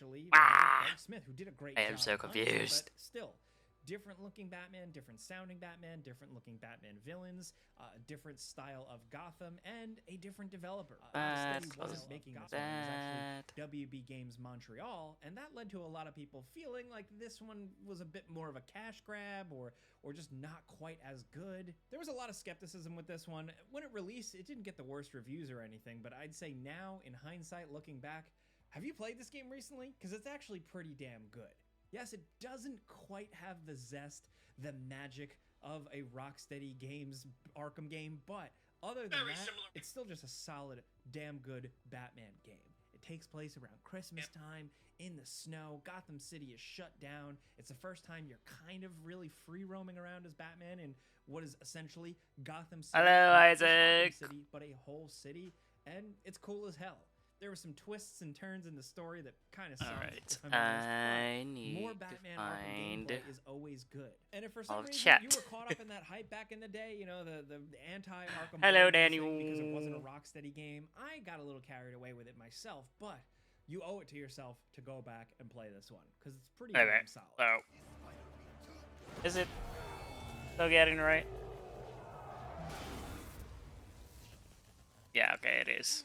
Craig Smith, who did a great job. I am so confused. But still, different looking Batman, different sounding Batman, different looking Batman villains, different style of Gotham, and a different developer. Rocksteady wasn't making this one. It was actually WB Games Montreal, and that led to a lot of people feeling like this one was a bit more of a cash grab or just not quite as good. There was a lot of skepticism with this one. When it released, it didn't get the worst reviews or anything, but I'd say now, in hindsight, looking back, have you played this game recently? Because it's actually pretty damn good. Yes, it doesn't quite have the zest, the magic of a Rocksteady Games Arkham game, but other than that, it's still just a solid, damn good Batman game. It takes place around Christmas time, in the snow, Gotham City is shut down. It's the first time you're kind of really free roaming around as Batman in what is essentially Gotham City. Hello, Isaac. City, but a whole city, and it's cool as hell. There were some twists and turns in the story that kind of sucked. Alright, I need more Batman to find gameplay is always good. And if for some reason chat. you were caught up in that hype back in the day, you know, the anti-Arkham Hello, Daniel. because it wasn't a Rocksteady game, I got a little carried away with it myself, but you owe it to yourself to go back and play this one, because it's pretty damn solid. Oh. Is it still getting right? Yeah, okay, it is.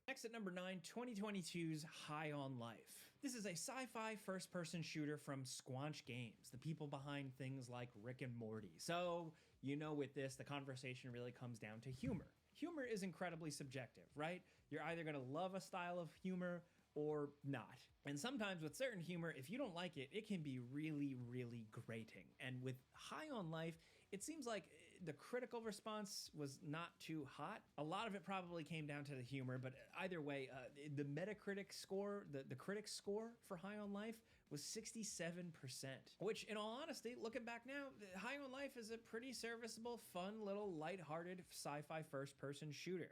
Next at number 9, 2022's High on Life. This is a sci-fi first-person shooter from Squanch Games, the people behind things like Rick and Morty. So, you know, with this, the conversation really comes down to humor. Humor is incredibly subjective, right? You're either going to love a style of humor or not. And sometimes with certain humor, if you don't like it, it can be really, really grating. And with High on Life, it seems like the critical response was not too hot. A lot of it probably came down to the humor, but either way, the Metacritic score, the critics score for High on Life was 67%, which in all honesty, looking back now, High on Life is a pretty serviceable, fun, little lighthearted sci-fi first-person shooter.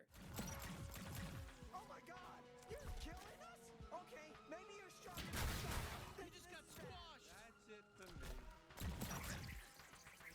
Oh my god, you're killing us? Okay, maybe you're strong enough. You just got squashed. That's it for me.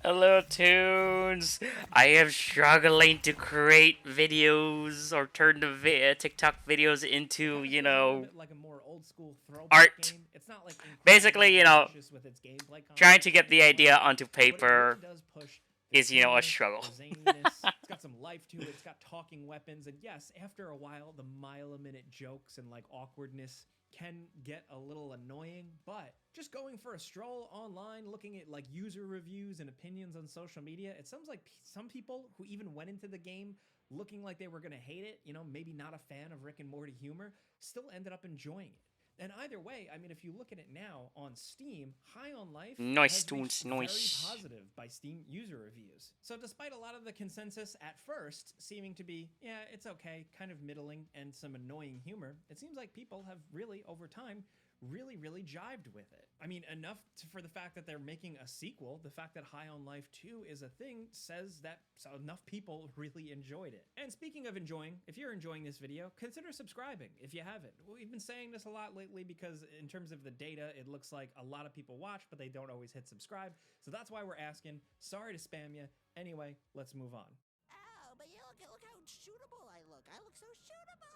Hello, Tunes. I am struggling to create videos or turn the TikTok videos into, you know, like a more old school art. Game. It's not like basically, you know, with its gameplay trying to get the idea onto paper really does push is, you know, a struggle. It's got some life to it. It's got talking weapons, and yes, after a while, the mile-a-minute jokes and like awkwardness can get a little annoying, but just going for a stroll online, looking at like user reviews and opinions on social media, it sounds like some people who even went into the game looking like they were gonna hate it, you know, maybe not a fan of Rick and Morty humor, still ended up enjoying it. And either way, I mean, if you look at it now on Steam, High on Life Nice, has reached nice. very positive by Steam user reviews. So despite a lot of the consensus at first seeming to be, yeah, it's okay, kind of middling and some annoying humor, it seems like people have really, over time, really, really jived with it. I mean, enough for the fact that they're making a sequel, the fact that High on Life 2 is a thing says that enough people really enjoyed it. And speaking of enjoying, if you're enjoying this video, consider subscribing if you haven't. We've been saying this a lot lately because in terms of the data, it looks like a lot of people watch, but they don't always hit subscribe. So that's why we're asking. Sorry to spam you. Anyway, let's move on. Oh, but you look how shootable I look. I look so shootable.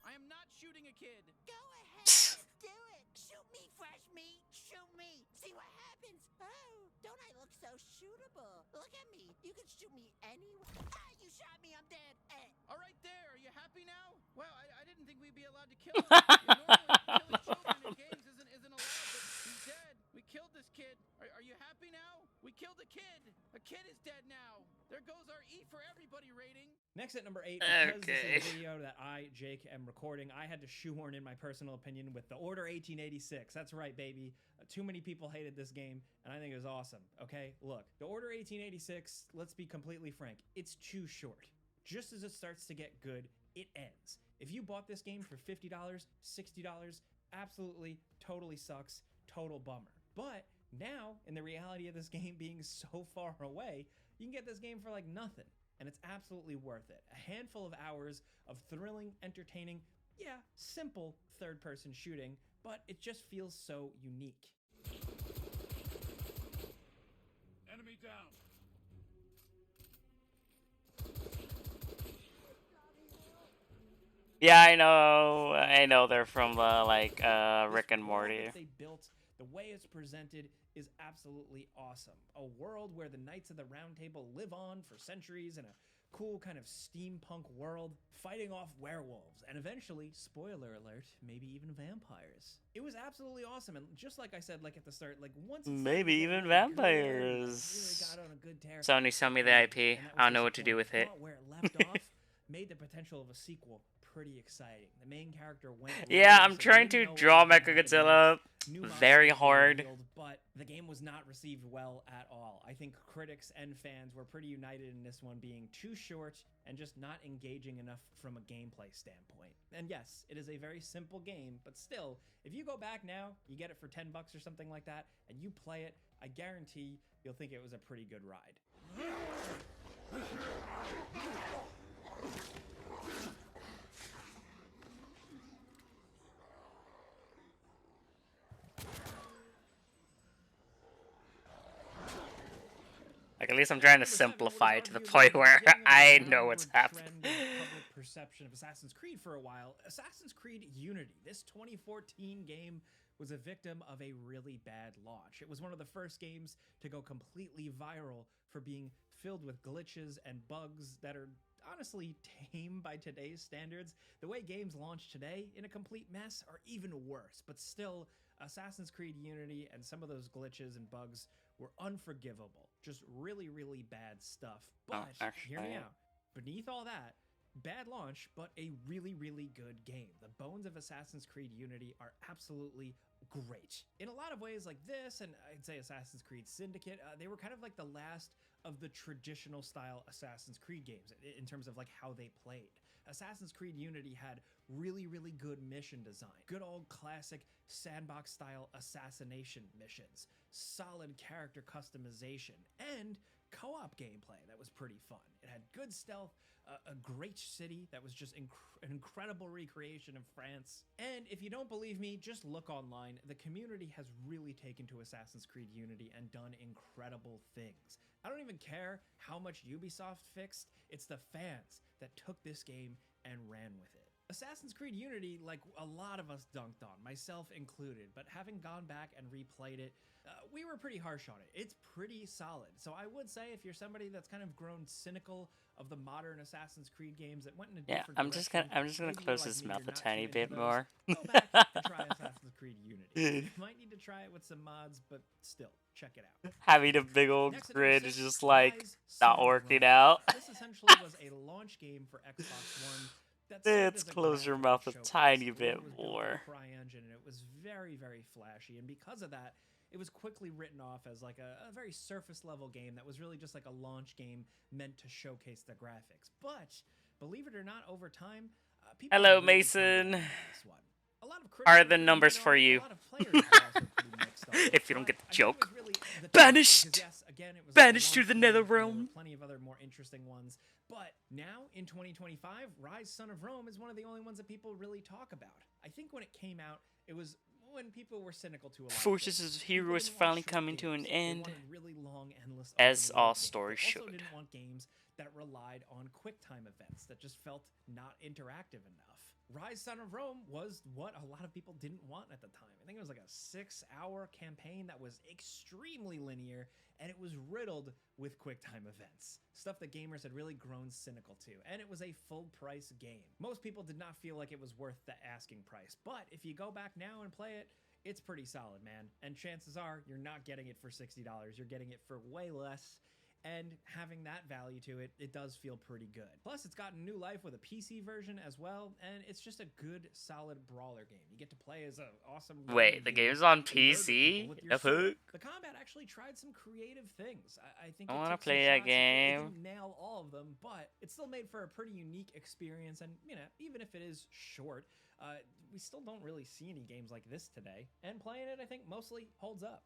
I am not shooting a kid. Go ahead, do it. Shoot me, fresh meat. Shoot me. See what happens. Oh, don't I look so shootable? Look at me. You can shoot me anywhere. Ah, you shot me. I'm dead. All right, there. Are you happy now? Well, I didn't think we'd be allowed to kill him. Normally, killing children in games isn't allowed, but he's dead. We killed this kid. Are you happy now? We killed a kid. A kid is dead now. There goes our E for everybody rating. Next at number 8, because Okay. this is a video that I, Jake, am recording, I had to shoehorn in my personal opinion with The Order 1886. That's right, baby. Too many people hated this game, and I think it was awesome, okay? Look, The Order 1886, let's be completely frank, it's too short. Just as it starts to get good, it ends. If you bought this game for $50, $60, absolutely, totally sucks, total bummer. But now, in the reality of this game being so far away, you can get this game for like nothing. And it's absolutely worth it. A handful of hours of thrilling, entertaining, yeah, simple third-person shooting, but it just feels so unique. Enemy down. Yeah, I know they're from like Rick and This world Morty. that they built, the way it's presented, is absolutely awesome. A world where the Knights of the Round Table live on for centuries in a cool kind of steampunk world, fighting off werewolves, and eventually, spoiler alert, maybe even vampires. It was absolutely awesome, and just like I said, like at the start, like once it started Maybe to get even really good, like, vampires. really got on a good tear. Sony, sell me the ended, IP. and that I was don't know what to do disappointing. with it. But where it left off made the potential of a sequel pretty exciting. The main character went. Yeah, rogue, I'm so you trying didn't to know what draw was gonna happen Mechagodzilla next. New monsters very were hard. revealed, but the game was not received well at all. I think critics and fans were pretty united in this one being too short and just not engaging enough from a gameplay standpoint. And yes, it is a very simple game, but still, if you go back now, you get it for $10 or something like that, and you play it, I guarantee you'll think it was a pretty good ride. Like, at least I'm trying to Number 7, simplify what it is to the arguably point the where beginning of the I know what's downward happening. trend in public perception of Assassin's Creed for a while. Assassin's Creed Unity, this 2014 game, was a victim of a really bad launch. It was one of the first games to go completely viral for being filled with glitches and bugs that are honestly tame by today's standards. The way games launch today in a complete mess are even worse, but still, Assassin's Creed Unity and some of those glitches and bugs were unforgivable. Just really, really bad stuff. But hear me out. Beneath all that, bad launch, but a really, really good game. The bones of Assassin's Creed Unity are absolutely great. In a lot of ways like this, and I'd say Assassin's Creed Syndicate, they were kind of like the last of the traditional style Assassin's Creed games in terms of like how they played. Assassin's Creed Unity had really, really good mission design. Good old classic sandbox style assassination missions. Solid character customization. And co-op gameplay that was pretty fun. It had good stealth, a great city that was just an incredible recreation of France. And if you don't believe me, just look online. The community has really taken to Assassin's Creed Unity and done incredible things. I don't even care how much Ubisoft fixed. It's the fans that took this game and ran with it. Assassin's Creed Unity, like a lot of us dunked on, myself included, but having gone back and replayed it, we were pretty harsh on it. It's pretty solid. So I would say if you're somebody that's kind of grown cynical of the modern Assassin's Creed games that went in a different I'm just gonna close his mouth a tiny bit more. Go back and try Assassin's Creed Unity. You might need to try it with some mods, but still, check it out. Having a big old Next at grid number is 6, just like Rise not Son of working Rome. out. This essentially was a launch game for Xbox One. Let's close your mouth a tiny bit more. CryEngine, and it was very, very flashy, and because of that, it was quickly written off as like a very surface level game that was really just like a launch game meant to showcase the graphics. But believe it or not, over time, people Hello, really Mason. come back to this one. A lot of Are critics the were numbers pretty for you? a lot of players were also pretty mixed on it, If you don't but get the I think it was joke. really the Banished! because yes, again, it was Banished like to a the launch nether game, and there realm. were plenty of other more interesting ones. But now, in 2025, Rise Son of Rome is one of the only ones that people really talk about. I think when it came out, it was when people were cynical to a lot of Forces things. of People Heroes didn't want finally short coming to an games. They end, wanted really long, endless as open all world games. stories They also should. didn't want games that relied on QuickTime events that just felt not interactive enough. Rise Son of Rome was what a lot of people didn't want at the time. I think it was like a 6-hour campaign that was extremely linear, and it was riddled with QuickTime events. Stuff that gamers had really grown cynical to, and it was a full-price game. Most people did not feel like it was worth the asking price, but if you go back now and play it, it's pretty solid, man. And chances are, you're not getting it for $60. You're getting it for way less. And having that value to it, it does feel pretty good. Plus, it's gotten new life with a PC version as well, and it's just a good, solid brawler game. You get to play as an awesome... Wait, the game's on PC? The combat actually tried some creative things. I think I it wanna took some play that shots. It game. didn't nail all of them, but it still made for a pretty unique experience, and, you know, even if it is short, we still don't really see any games like this today. And playing it, I think, mostly holds up.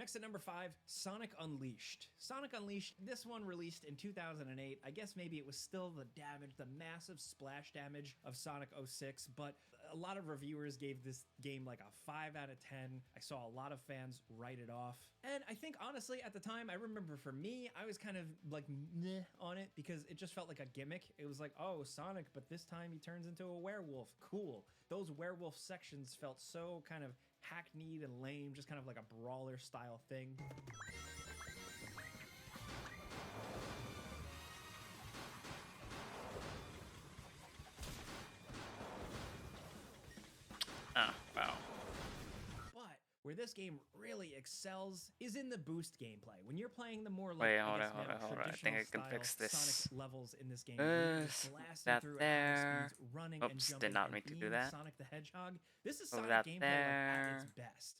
Next at number 5, Sonic Unleashed. Sonic Unleashed, this one released in 2008. I guess maybe it was still the damage, the massive splash damage of Sonic 06, but a lot of reviewers gave this game like a 5 out of 10. I saw a lot of fans write it off. And I think honestly at the time, I remember for me, I was kind of like meh on it because it just felt like a gimmick. It was like, oh, Sonic, but this time he turns into a werewolf. Cool. Those werewolf sections felt so kind of hackneyed and lame, just kind of like a brawler style thing. Oh, wow. But where this game really excels is in the boost gameplay. When you're playing the more like Wait, hold on. I think I can fix this. Sonic levels in this game, you're just blasting that through there. high speeds, running and Oops, jumping did not and mean to do being that. Sonic the Hedgehog. This is Move Sonic that gameplay like, there. at its best.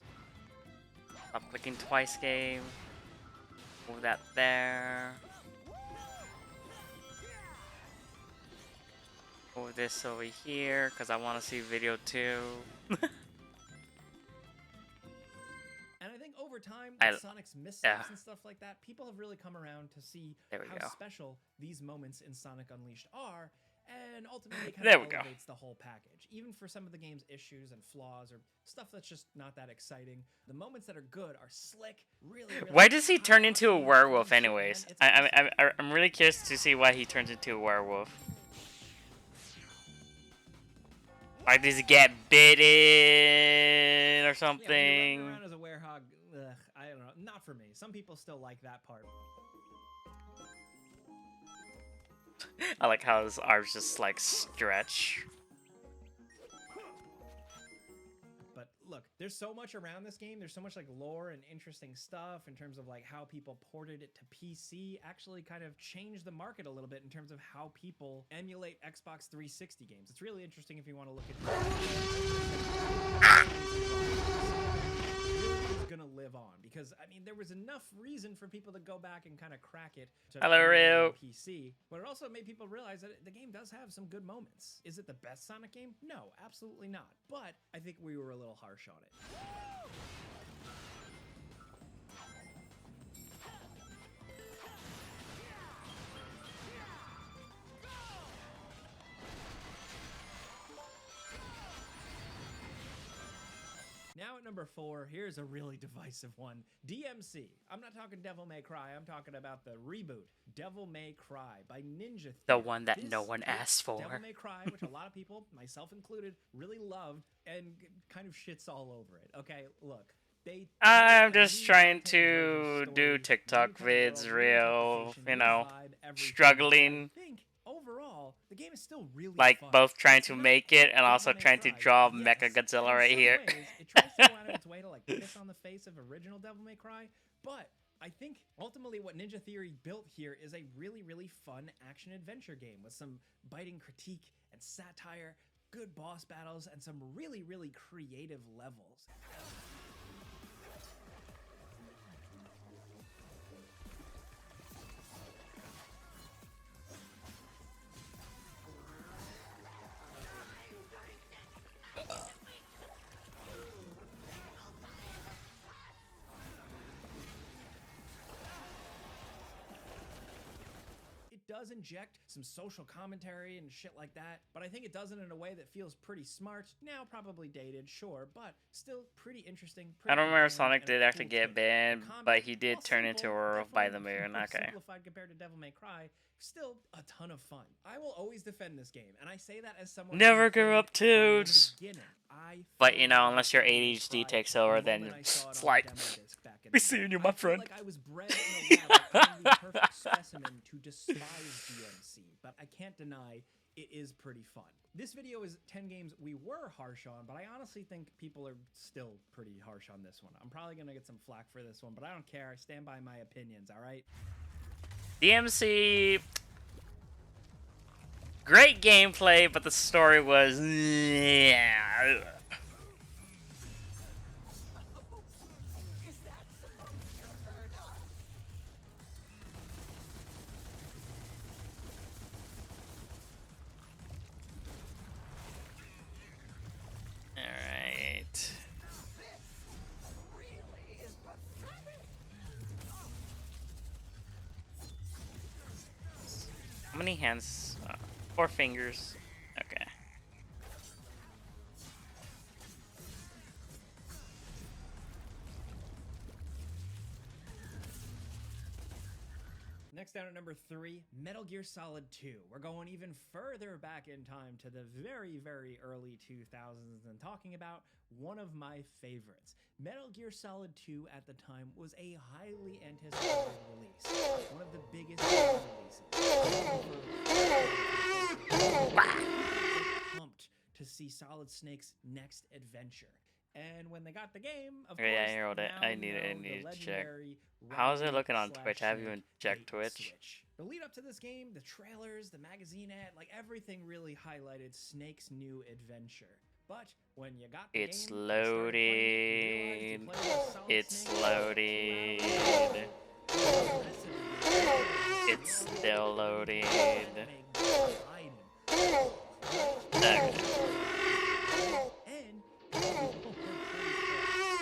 Stop clicking twice, game. Move that there. Move this over here, because I want to see video 2. And I think over time, I- with Sonic's missteps yeah. and stuff like that, people have really come around to see There we how go. special these moments in Sonic Unleashed are, and ultimately it kind There of we go. elevates the whole package. Even for some of the game's issues and flaws or stuff that's just not that exciting, the moments that are good are slick, really Why does he turn high into a octane, werewolf fun shit, anyways? man. It's awesome. I'm really curious to see why he turns into a werewolf. Why does he get bitten or Yeah, when something? you're running around as a werehog, I don't know, not for me. Some people still like that part. I like how his arms just like stretch. But look, there's so much around this game. There's so much like lore and interesting stuff in terms of like how people ported it to PC, actually kind of changed the market a little bit in terms of how people emulate Xbox 360 games. It's really interesting if you want to look at is gonna live on, because I mean there was enough reason for people to go back and kind of crack it to Hello, emulate it on Ryu. PC, but it also made people realize that the game does have some good moments. Is it the best Sonic game? No, absolutely not. But I think we were a little harsh on it. Now at number 4, here's a really divisive one. DMC. I'm not talking Devil May Cry. I'm talking about the reboot, Devil May Cry by Ninja Theory. The one that no This one is asked for. Devil May Cry, which a lot of people, myself included, really loved and kind of shits all over it. Okay, look. I'm just trying to do TikTok vids real, you know, struggling. I think overall, the game is still really Like, fun. both trying It's to not make it and Devil also May trying to Cry, draw yes, Mechagodzilla and in right some here. ways, it tries to go out of its way to like piss on the face of original Devil May Cry, but I think ultimately what Ninja Theory built here is a really, really fun action-adventure game with some biting critique and satire, good boss battles, and some really, really creative levels. Does inject some social commentary and shit like that, but I think it does it in a way that feels pretty smart. Now probably dated, sure, but still pretty interesting. I don't remember compelling, Sonic and a did actually cool get twist. banned, The combat, but he did while turn into a simple, werewolf by the definitely moon. more Okay. simplified compared to Devil May Cry, still a ton of fun. I will always defend this game, and I say that as someone Never who give played up, from the dudes. beginning. I But, fell you in know, love unless with your Devil May ADHD Cry takes the over, moment then I saw it it's on like, the demo disc back in we the see day. you, my I feel friend. like I was bred in a lab. I'm the perfect specimen to despise DMC, but I can't deny it is pretty fun. This video is 10 games we were harsh on, but I honestly think people are still pretty harsh on this one. I'm probably gonna get some flack for this one, but I don't care. I stand by my opinions, all right? DMC, great gameplay, but the story was Alright. many hands? 4 fingers. Okay. Next down at number 3, Metal Gear Solid 2. We're going even further back in time to the very, very early 2000s and talking about one of my favorites. Metal Gear Solid 2 at the time was a highly anticipated release. One of the biggest releases. Pumped to see Solid Snake's next adventure. And when they got the game, of course, I rolled it. now I need we know to the check. legendary How's it Raiden looking on slash Twitch? I haven't even Snake checked bait and Twitch. switch. The lead up to this game, the trailers, the magazine ad, like everything really highlighted Snake's new adventure. But when you got the It's game, you started playing it, loading. you realized you played as Solid It's Snake loading. for 2 hours. It's still loading. And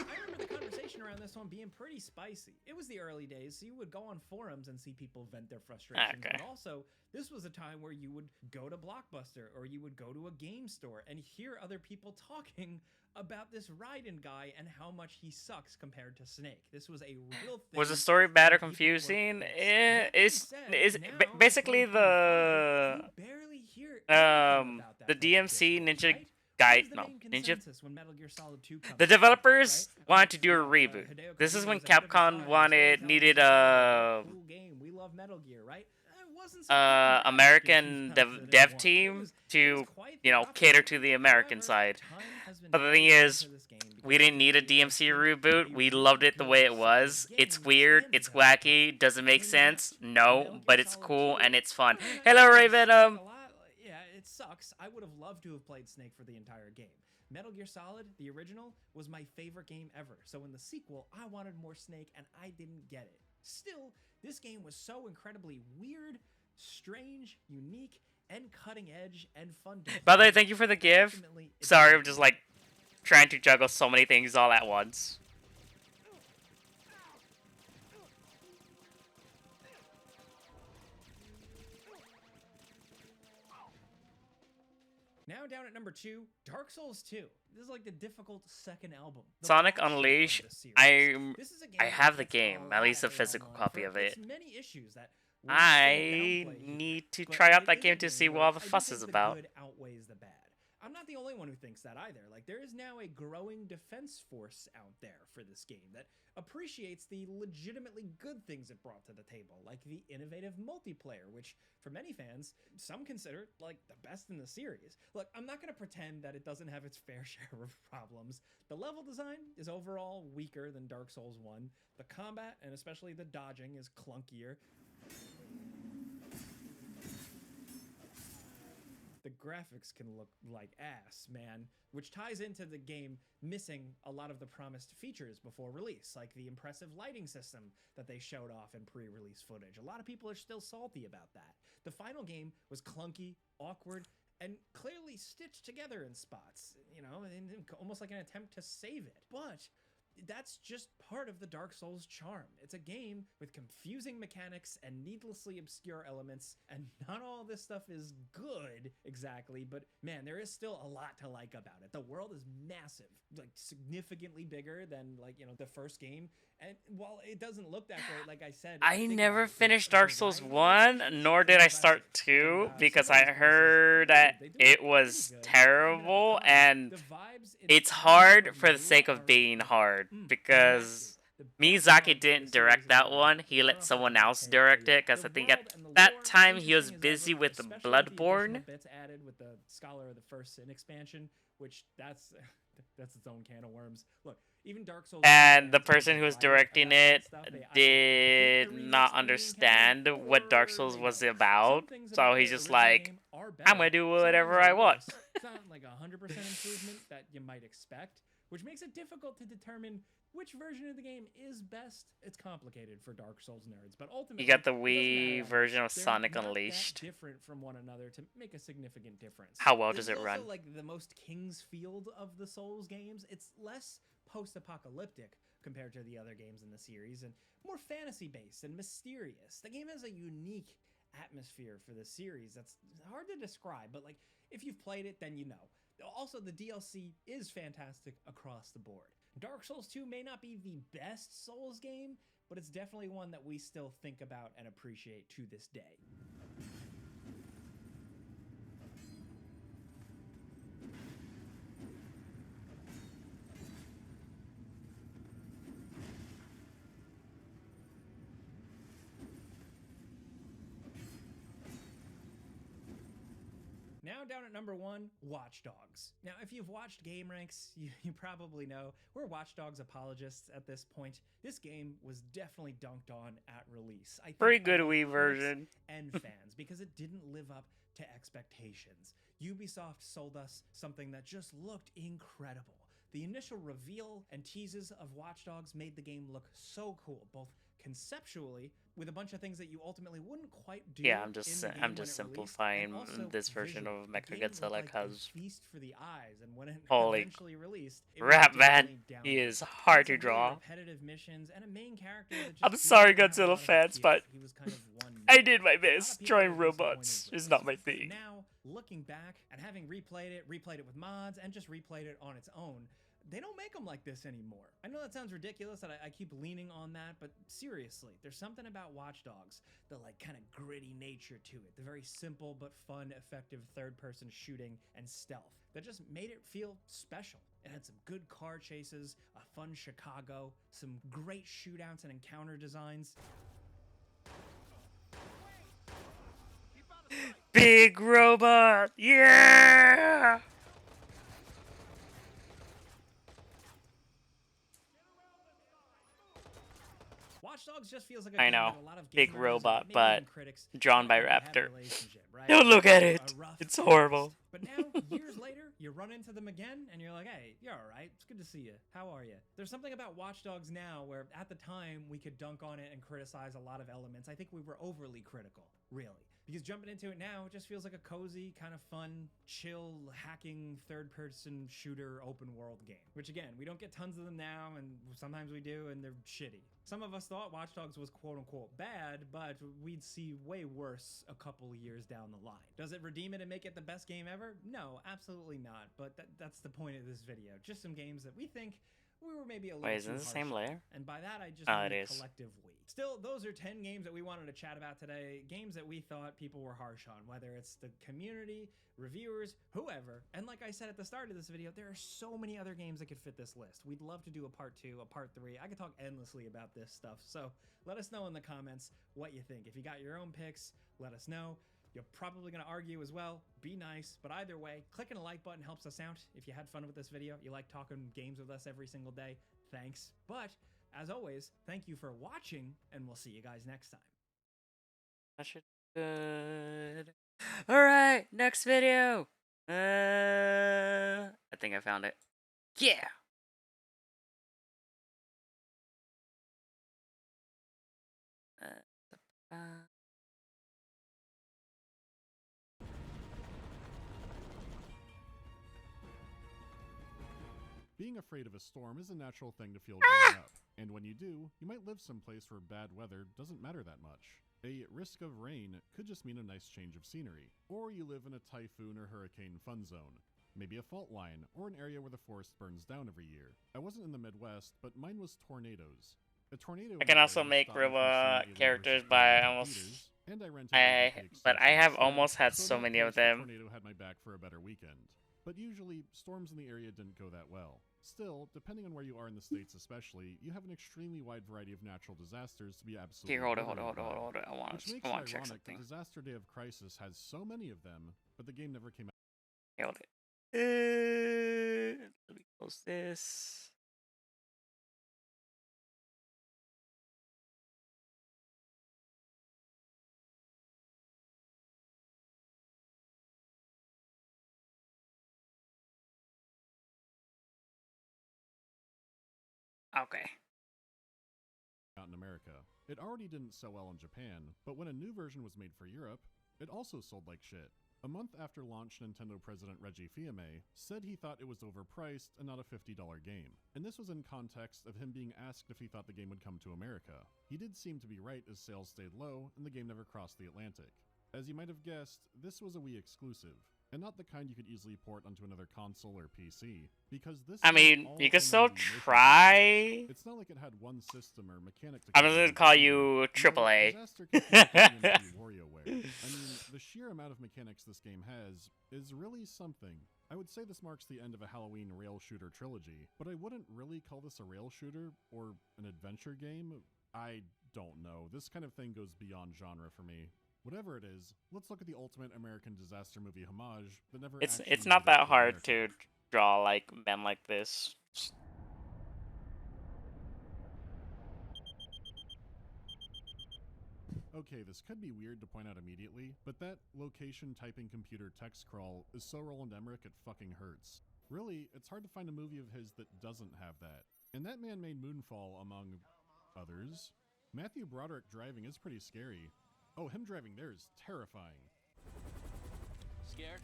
I remember the conversation around this one being pretty spicy. It was the early days, so you would go on forums and see people vent their frustrations. Okay. But also, this was a time where you would go to Blockbuster or you would go to a game store and hear other people talking about this Raiden guy and how much he sucks compared to Snake. This was a real thing. Was the story bad or that people were confusing? pissed. Eh, That being it's said, now, basically 2025, you barely hear anything about that the type of DMC discourse, Ninja right? guy, What was the no, main Ninja. consensus when Metal Gear Solid 2 comes The out, developers right? wanted to do a You know, reboot. Hideo This is Kojima when was ahead of his time. Capcom He wanted started needed telling us, cool game. We love Metal Gear, right? It wasn't so bad in American dev 2001. team It to was quite the cater opposite. to the American However, side. time has been But the thing passing is, for this game we because didn't need a it was, DMC I think, reboot. a We really loved it the good way it solid was. game It's and weird. It's developed time. wacky. Doesn't make When sense. next, No, Metal but Gear it's Solid cool 2, and it's fun. I mean, I Hello, like Raven. Snake a lot. Yeah, it sucks. I would have loved to have played Snake for the entire game. Metal Gear Solid, the original, was my favorite game ever. So in the sequel, I wanted more Snake and I didn't get it. Still, this game was so incredibly weird, strange, unique, and cutting edge and fun to By the way, play. thank you for the gift. Ultimately, it Sorry, didn't I'm just work. like trying to juggle so many things all at once. Now down at number 2, Dark Souls 2. This is like the difficult second album. The Sonic flagship of Unleashed. the series. This is a game I have the that gets game, a at lot least a of hate physical online copy for of it. its many issues that we're not gonna I downplay here. need to But try out it that is a game to see where what all the I do fuss think is the about. good outweighs the bad. I'm not the only one who thinks that either. Like, there is now a growing defense force out there for this game that appreciates the legitimately good things it brought to the table, like the innovative multiplayer, which for many fans, some consider like the best in the series. Look, I'm not going to pretend that it doesn't have its fair share of problems. The level design is overall weaker than Dark Souls 1. The combat, and especially the dodging, is clunkier. The graphics can look like ass, man, which ties into the game missing a lot of the promised features before release, like the impressive lighting system that they showed off in pre-release footage. A lot of people are still salty about that. The final game was clunky, awkward, and clearly stitched together in spots, and almost like an attempt to save it. But that's just part of the Dark Souls charm. It's a game with confusing mechanics and needlessly obscure elements, and not all this stuff is good exactly, but man, there is still a lot to like about it. The world is massive, like significantly bigger than the first game, and while it doesn't look that great, like I said, I think never about it, finished the Dark Souls variety of 1, options nor is did I impressive. start And, 2, because some I of these places, heard that they do it pretty was good, even at terrible, times. and The vibes in it's every hard part for the of sake Lua of are, being like, hard, massive. because The Miyazaki background of didn't the direct series that is one. incredible. He I don't let know if someone that's on else tape, but direct yeah. it, because The I think world at and the that lore is time he was interesting as busy ever, with especially with the Bloodborne. additional bits added with the Scholar of the First Sin expansion, which that's its own can of worms. Look, even Dark Souls And the fans person were who was divided directing about that it stuff. They either hate did the remix not enemy understand encounter, what Dark or Souls they was don't. about, Some things so about he's the just original like, game are I'm better. gonna do Some whatever things I are want. worse. It's not like 100% improvement that you might expect, which makes it difficult to determine which version of the game is best. It's complicated for Dark Souls nerds, but ultimately, You got the it doesn't matter Wii that version much. of They're Sonic not that Unleashed. different from one another to make a significant difference. How well This does is it run? also like the most King's Field of the Souls games. It's less post-apocalyptic compared to the other games in the series, and more fantasy-based and mysterious. The game has a unique atmosphere for the series that's hard to describe, but like if you've played it, then you know. Also, the DLC is fantastic across the board. Dark Souls 2 may not be the best Souls game, but it's definitely one that we still think about and appreciate to this day. Now down at number 1, Watch Dogs. Now, if you've watched Game Ranks, you probably know we're Watch Dogs apologists at this point. This game was definitely dunked on at release. I think Pretty good by Wii critics version. and fans, because it didn't live up to expectations. Ubisoft sold us something that just looked incredible. The initial reveal and teases of Watch Dogs made the game look so cool, both conceptually, with a bunch of things that you ultimately wouldn't quite do. Yeah, I'm just in the game I'm when just it released, simplifying and also this version visually. of The game looked Mechagodzilla like a because feast for the eyes, and when it holy eventually released, it rap was man, definitely he downloadable. is It hard had to some really draw. repetitive missions and a main character that just I'm didn't sorry, have a lot Godzilla of fans, appeal. but He was kind of one I note. did my A lot of best. people Drawing were disappointed robots with is this. not my thing. Now, looking back and having replayed it with mods, and just replayed it on its own, they don't make them like this anymore. I know that sounds ridiculous that I keep leaning on that, but seriously, there's something about Watch Dogs, the like kind of gritty nature to it, the very simple but fun, effective third-person shooting and stealth that just made it feel special. It had some good car chases, a fun Chicago, some great shootouts and encounter designs. Big robot, yeah! Watch Dogs just feels like a I game know, that a lot of big gamers, or robot, maybe but even critics, drawn by have a bad Raptor. relationship, right? Don't look at A it. rough It's past. horrible. But now, years later, you run into them again, and you're like, hey, you're all right. It's good to see you. How are you? There's something about Watch Dogs now where at the time we could dunk on it and criticize a lot of elements. I think we were overly critical, really. Because jumping into it now, it just feels like a cozy, kind of fun, chill, hacking, third-person shooter open world game. Which again, we don't get tons of them now, and sometimes we do, and they're shitty. Some of us thought Watch Dogs was quote-unquote bad, but we'd see way worse a couple years down the line. Does it redeem it and make it the best game ever? No, absolutely not, but that's the point of this video. Just some games that we think we were maybe a little Wait, too isn't it the harsh same on. layer? And by that, I just Oh, mean it is. collective we. Still, those are 10 games that we wanted to chat about today. Games that we thought people were harsh on, whether it's the community, reviewers, whoever. And like I said at the start of this video, there are so many other games that could fit this list. We'd love to do a part 2, a part 3. I could talk endlessly about this stuff. So let us know in the comments what you think. If you got your own picks, let us know. You're probably going to argue as well. Be nice. But either way, clicking a like button helps us out. If you had fun with this video, you like talking games with us every single day, thanks. But as always, thank you for watching, and we'll see you guys next time. That should be good. Alright, next video. I think I found it. Yeah! Uh, Being afraid of a storm is a natural thing to feel growing up, and when you do, you might live someplace where bad weather doesn't matter that much. A risk of rain could just mean a nice change of scenery, or you live in a typhoon or hurricane fun zone. Maybe a fault line, or an area where the forest burns down every year. I wasn't in the Midwest, but mine was tornadoes. A tornado I can also make robot characters by almost... but I have almost had so many of them. Tornado had my back for a better weekend. But usually, storms in the area didn't go that well. Still, depending on where you are in the States especially, you have an extremely wide variety of natural disasters to be absolutely Here, hold it. worried about. I want Which to makes it check ironic something. that Disaster Day of Crisis has so many of them, but the game never came out. Hold it. Let me close this. Okay. Out in America. It already didn't sell well in Japan, but when a new version was made for Europe, it also sold like shit. A month after launch, Nintendo President Reggie Fils-Aimé said he thought it was overpriced and not a $50 game. And this was in context of him being asked if he thought the game would come to America. He did seem to be right as sales stayed low and the game never crossed the Atlantic. As you might have guessed, this was a Wii exclusive, and not the kind you could easily port onto another console or PC, because this I is mean, all you could in still on the motion try. controls. It's not like it had one system or mechanic to I'm just control gonna the call game. you No, AAA. Disaster continues to be WarioWare. I mean, the sheer amount of mechanics this game has is really something. I would say this marks the end of a Halloween rail shooter trilogy, but I wouldn't really call this a rail shooter or an adventure game. I don't know. This kind of thing goes beyond genre for me. Whatever it is, let's look at the ultimate American disaster movie homage that never It's actually not made it that hard America. to draw like men like this. Okay, this could be weird to point out immediately, but that location typing computer text crawl is so Roland Emmerich it fucking hurts. Really, it's hard to find a movie of his that doesn't have that. And that man made Moonfall, among others. Matthew Broderick driving is pretty scary. Oh, him driving there is terrifying. Scared?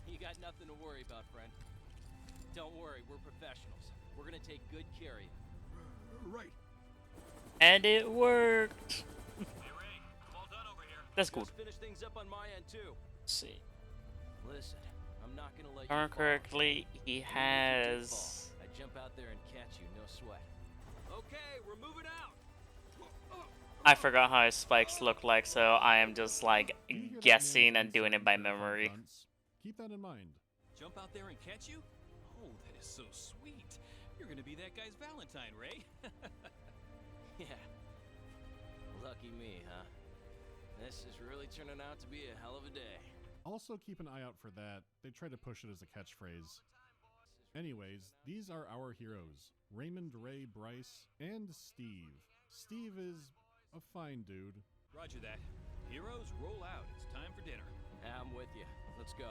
You got nothing to worry about, friend. Don't worry, we're professionals. We're gonna take good care of you. Right. And it worked. Hey Ray, I'm all done over here. That's good. Just finish things up on my end too. Let's see. Listen, I'm not gonna let Or you fall. correctly, he Even if you did has. fall, I'd jump out there and catch you, no sweat. Okay, we're moving out. I forgot how his spikes look like, so I am just like You hear that guessing man's and doing it by memory. dunce? Keep that in mind. Jump out there and catch you? Oh, that is so sweet. You're gonna be that guy's Valentine, Ray. Yeah. Lucky me, huh? This is really turning out to be a hell of a day. Also keep an eye out for that. They try to push it as a catchphrase. Anyways, these are our heroes. Raymond, Ray, Bryce, and Steve. Steve is a fine dude. Roger that. Heroes, roll out. It's time for dinner. I'm with you. Let's go.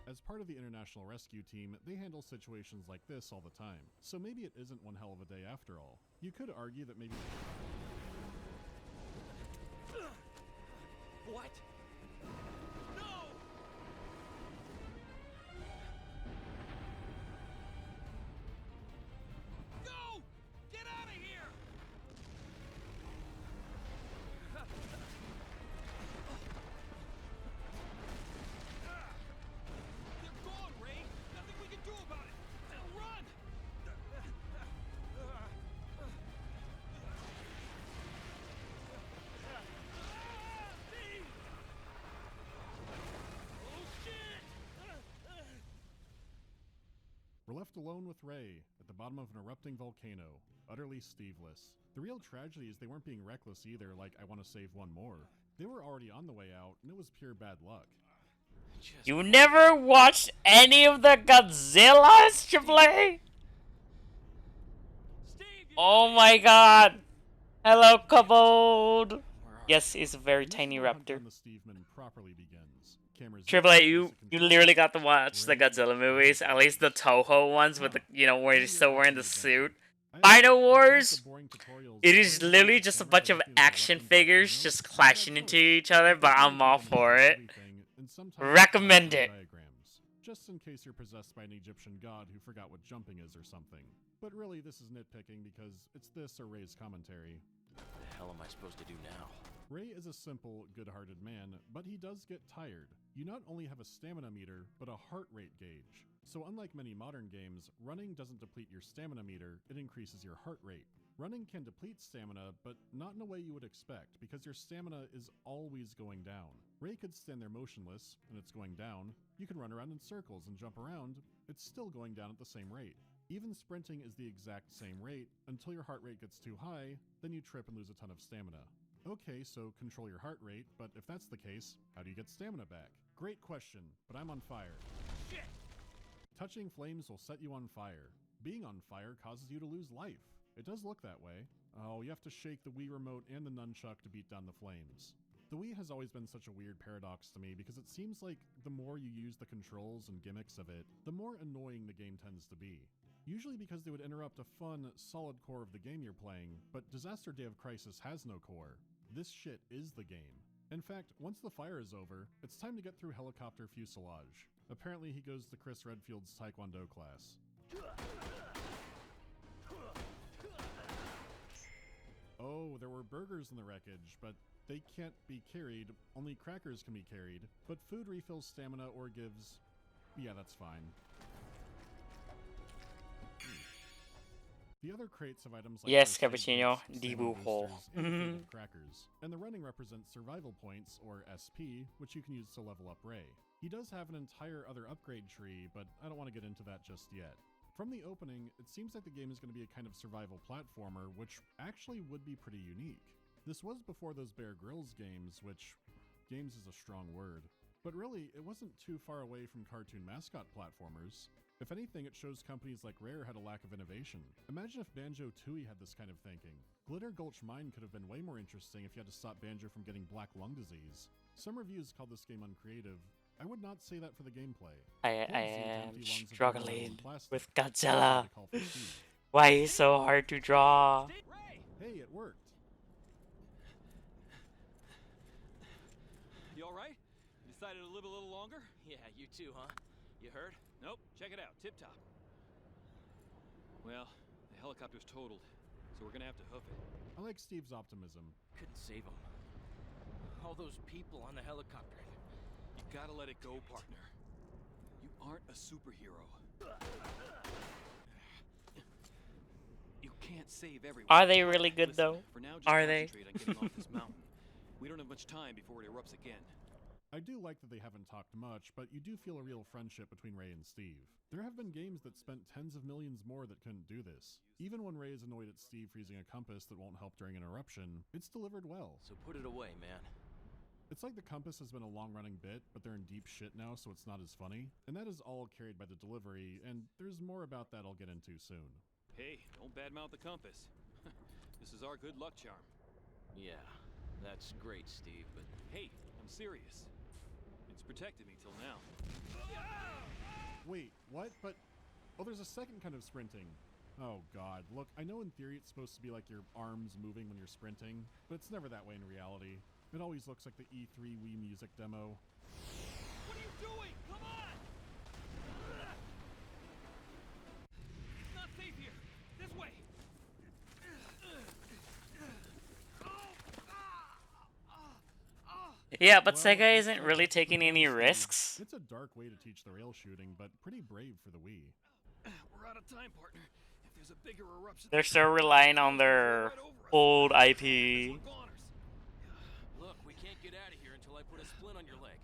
As part of the International Rescue Team, they handle situations like this all the time. So maybe it isn't one hell of a day after all. You could argue that maybe... What? No! Go! Get out of here! They're gone, Ray! Nothing we can do about it! Now run! Steve! Oh shit! We're left alone with Ray, at the bottom of an erupting volcano, utterly Steveless. The real tragedy is they weren't being reckless either, like I want to save one more. They were already on the way out, and it was pure bad luck. You never watched any of the Godzillas, AAA? Steve, you Oh my god. Hello, Kobold. Yes, he's a very And this tiny is where Hunt raptor. down the Steveman properly begins. Cameras AAA, zoom you into the literally control. got to watch the Godzilla movies, at least the Toho ones with the, you know, where he's still wearing the suit. I Dino admit, Wars, the boring tutorials it is only literally use the just a camera bunch to of look through the action erupting figures volcano, just but clashing that's into close. each other, but It's I'm really all good for at it. everything, and sometimes Recommend it's it. diagrams, just in case you're possessed by an Egyptian god who forgot what jumping is or something. But really, this is nitpicking because it's this or Ray's commentary. What the hell am I supposed to do now? Ray is a simple, good-hearted man, but he does get tired. You not only have a stamina meter, but a heart rate gauge. So unlike many modern games, running doesn't deplete your stamina meter, it increases your heart rate. Running can deplete stamina, but not in a way you would expect, because your stamina is always going down. Ray could stand there motionless, and it's going down. You can run around in circles and jump around, it's still going down at the same rate. Even sprinting is the exact same rate, until your heart rate gets too high, then you trip and lose a ton of stamina. Okay, so control your heart rate, but if that's the case, how do you get stamina back? Great question, but I'm on fire. Shit! Touching flames will set you on fire. Being on fire causes you to lose life. It does look that way. Oh, you have to shake the Wii remote and the nunchuck to beat down the flames. The Wii has always been such a weird paradox to me because it seems like the more you use the controls and gimmicks of it, the more annoying the game tends to be. Usually because they would interrupt a fun, solid core of the game you're playing, but Disaster Day of Crisis has no core. This shit is the game. In fact, once the fire is over, it's time to get through helicopter fuselage. Apparently he goes to Chris Redfield's Taekwondo class. Oh, there were burgers in the wreckage, but they can't be carried. Only crackers can be carried. But food refills stamina or gives... Yeah, that's fine. The other crates have items like Yes, first aid cappuccino, kits, Dibu stamina hole. boosters, and faded crackers. And the running represents survival points, or SP, which you can use to level up Ray. He does have an entire other upgrade tree, but I don't want to get into that just yet. From the opening, it seems like the game is going to be a kind of survival platformer, which actually would be pretty unique. This was before those Bear Grylls games, which... games is a strong word. But really, it wasn't too far away from cartoon mascot platformers. If anything, it shows companies like Rare had a lack of innovation. Imagine if Banjo-Tooie had this kind of thinking. Glitter Gulch Mine could have been way more interesting if you had to stop Banjo from getting black lung disease. Some reviews called this game uncreative. I would not say that for the gameplay. I One scenes am empty lungs of struggling metal and plastic. with That's Godzilla. what they call for speed. Why he's so hard to draw? Ray! Hey, it worked. You alright? You decided to live a little longer? Yeah, you too, huh? You heard? Nope. Check it out. Tip top. Well, the helicopter's totaled, so we're gonna have to hoof it. I like Steve's optimism. Couldn't save him. All those people on the helicopter. You gotta let it go, partner. You aren't a superhero. You can't save everyone. Are they really good Listen, though? For now, just Are they? concentrate on getting off this mountain. We don't have much time before it erupts again. I do like that they haven't talked much, but you do feel a real friendship between Ray and Steve. There have been games that spent tens of millions more that couldn't do this. Even when Ray is annoyed at Steve freezing a compass that won't help during an eruption, it's delivered well. So put it away, man. It's like the compass has been a long-running bit, but they're in deep shit now, so it's not as funny. And that is all carried by the delivery, and there's more about that I'll get into soon. Hey, don't badmouth the compass. This is our good luck charm. Yeah, that's great, Steve, but... Hey, I'm serious. It's protected me till now. Wait, what? But... oh, there's a second kind of sprinting. Oh god, look, I know in theory it's supposed to be like your arms moving when you're sprinting, but it's never that way in reality. It always looks like the E3 Wii Music demo. What are you doing? Come on! It's not safe here. This way. Yeah, but Well, Sega it's isn't like really the taking any Wii. risks. It's a dark way to teach the rail shooting, but pretty brave for the Wii. We're out of time, partner. If there's a bigger eruption, They're still relying on their old IP. Look, we can't get out of here until I put a splint on your leg.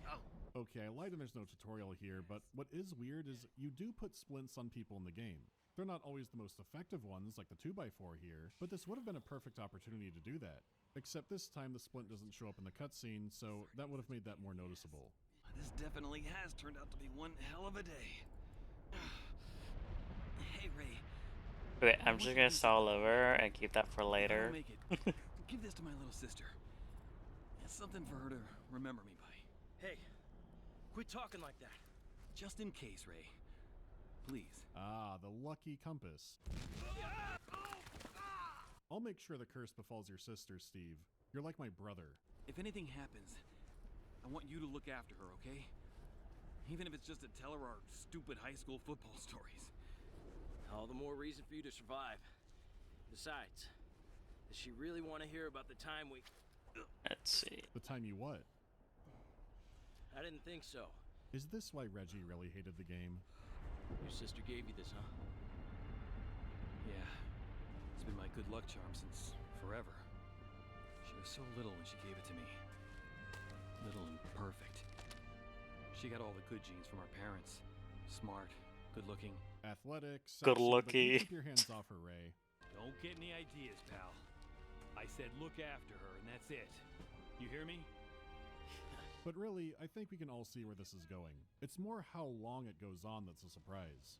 Okay, I lied and there's no tutorial here, but what is weird is you do put splints on people in the game. They're not always the most effective ones, like the 2x4 here, but this would have been a perfect opportunity to do that. Except this time the splint doesn't show up in the cutscene, so that would have made that more noticeable. This definitely has turned out to be one hell of a day. Hey, Ray. Wait, I'm just gonna stall over and keep that for later. I'll make it. Give this to my little sister. It's something for her to remember me by. Hey, quit talking like that. Just in case, Ray. Please. Ah, the lucky compass. I'll make sure the curse befalls your sister, Steve. You're like my brother. If anything happens, I want you to look after her, okay? Even if it's just to tell her our stupid high school football stories. All the more reason for you to survive. Besides, does she really want to hear about the time we... Let's see. The time you what? I didn't think so. Is this why Reggie really hated the game? Your sister gave you this, huh? Yeah. It's been my good luck charm since forever. She was so little when she gave it to me. Little and perfect. She got all the good genes from our parents. Smart, good looking. Athletic, Good sexy, but lucky. you keep your hands off her, Ray. Don't get any ideas, pal. I said look after her, and that's it. You hear me? But really, I think we can all see where this is going. It's more how long it goes on that's a surprise.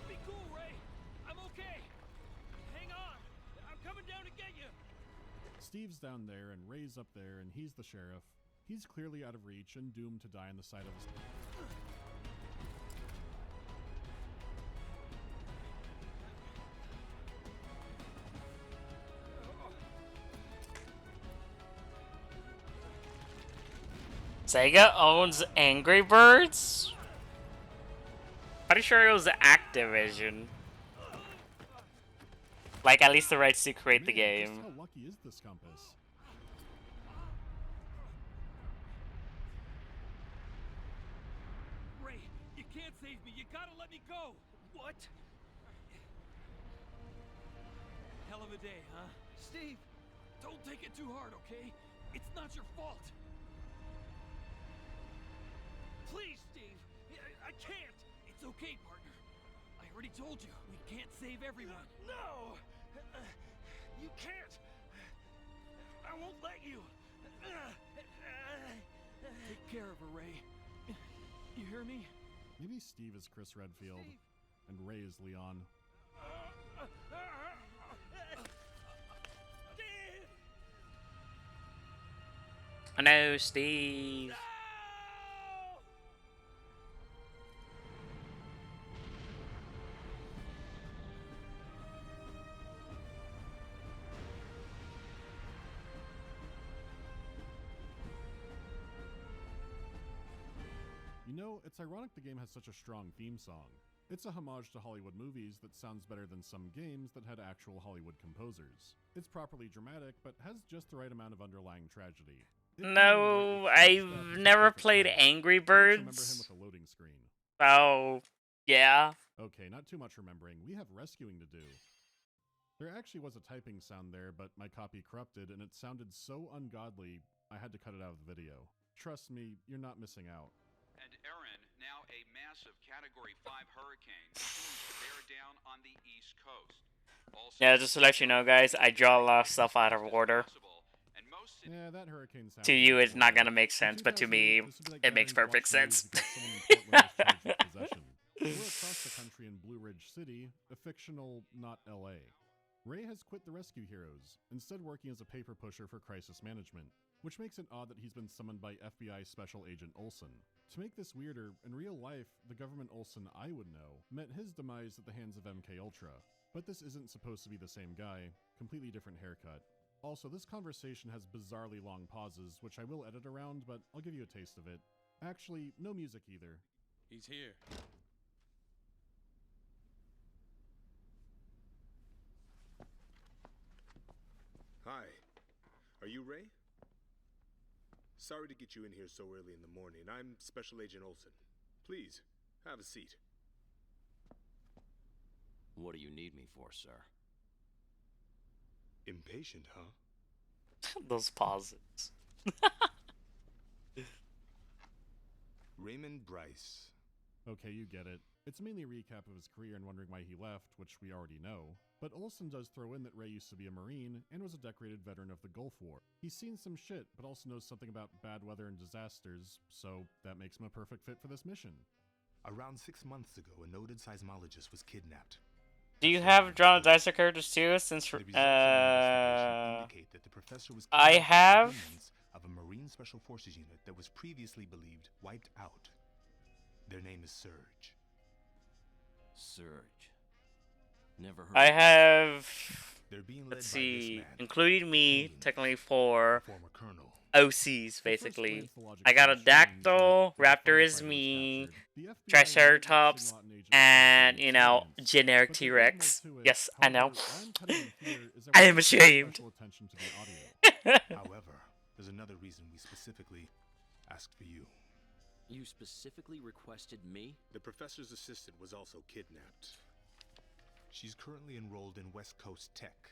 Be cool, Ray. I'm okay. Hang on. I'm coming down to get you. Steve's down there and Ray's up there and he's the sheriff. He's clearly out of reach and doomed to die on the side of his... Sega owns Angry Birds? Pretty sure it was Activision. Like, at least the rights to create the Man, just game. how lucky is this compass? Ray, you can't save me. You gotta let me go. What? Hell of a day, huh? Steve, don't take it too hard, okay? It's not your fault. Please, Steve. I can't. It's okay, partner. I already told you, we can't save everyone. No! You can't! I won't let you! Take care of her, Ray. You hear me? Maybe Steve is Chris Redfield and Ray is Leon. Steve! I know, Steve. No! You know, it's ironic the game has such a strong theme song. It's a homage to Hollywood movies that sounds better than some games that had actual Hollywood composers. It's properly dramatic, but has just the right amount of underlying tragedy. No, I've never played Angry Remember him Birds. with a loading screen. Oh, yeah. Okay, not too much remembering. We have rescuing to do. There actually was a typing sound there, but my copy corrupted, and it sounded so ungodly, I had to cut it out of the video. Trust me, you're not missing out. And Erin, now a massive Category 5 hurricane, continues to bear down on the East Coast. Also, Yeah, just to let you know, guys, I draw a lot of stuff out of order. and most Yeah, that hurricane sound. To you, it's not gonna make sense, but to me, it makes perfect sense. We're across the country in Blue Ridge City, a fictional, not LA. Ray has quit the Rescue Heroes, instead working as a paper pusher for crisis management, which makes it odd that he's been summoned by FBI Special Agent Olsen. To make this weirder, in real life, the government Olsen I would know met his demise at the hands of MKUltra. But this isn't supposed to be the same guy, completely different haircut. Also, this conversation has bizarrely long pauses, which I will edit around, but I'll give you a taste of it. Actually, no music either. He's here. Hi. Are you Ray? Sorry to get you in here so early in the morning. I'm Special Agent Olsen. Please, have a seat. What do you need me for, sir? Impatient, huh? Those pauses. Raymond Bryce. Okay, you get it. It's mainly a recap of his career and wondering why he left, which we already know. But Olsen does throw in that Ray used to be a Marine and was a decorated veteran of the Gulf War. He's seen some shit, but also knows something about bad weather and disasters, so that makes him a perfect fit for this mission. Around 6 months ago, a noted seismologist was kidnapped. Do you have drawn dice characters too? Since The results of the investigation indicate that the professor was I kidnapped by the have. remnants of a Marine Special Forces unit that was previously believed wiped out. Their name is Surge. Surge. Never heard I of have. They're being led Let's by this see, man, including me, Haynes, technically a 4 former colonel. OCs, basically. I got a Dactyl, Raptor is me, Triceratops, and, you know, generic T-Rex. Yes, I know. I am ashamed. However, there's another reason we specifically asked for you. You specifically requested me? The professor's assistant was also kidnapped. She's currently enrolled in West Coast Tech.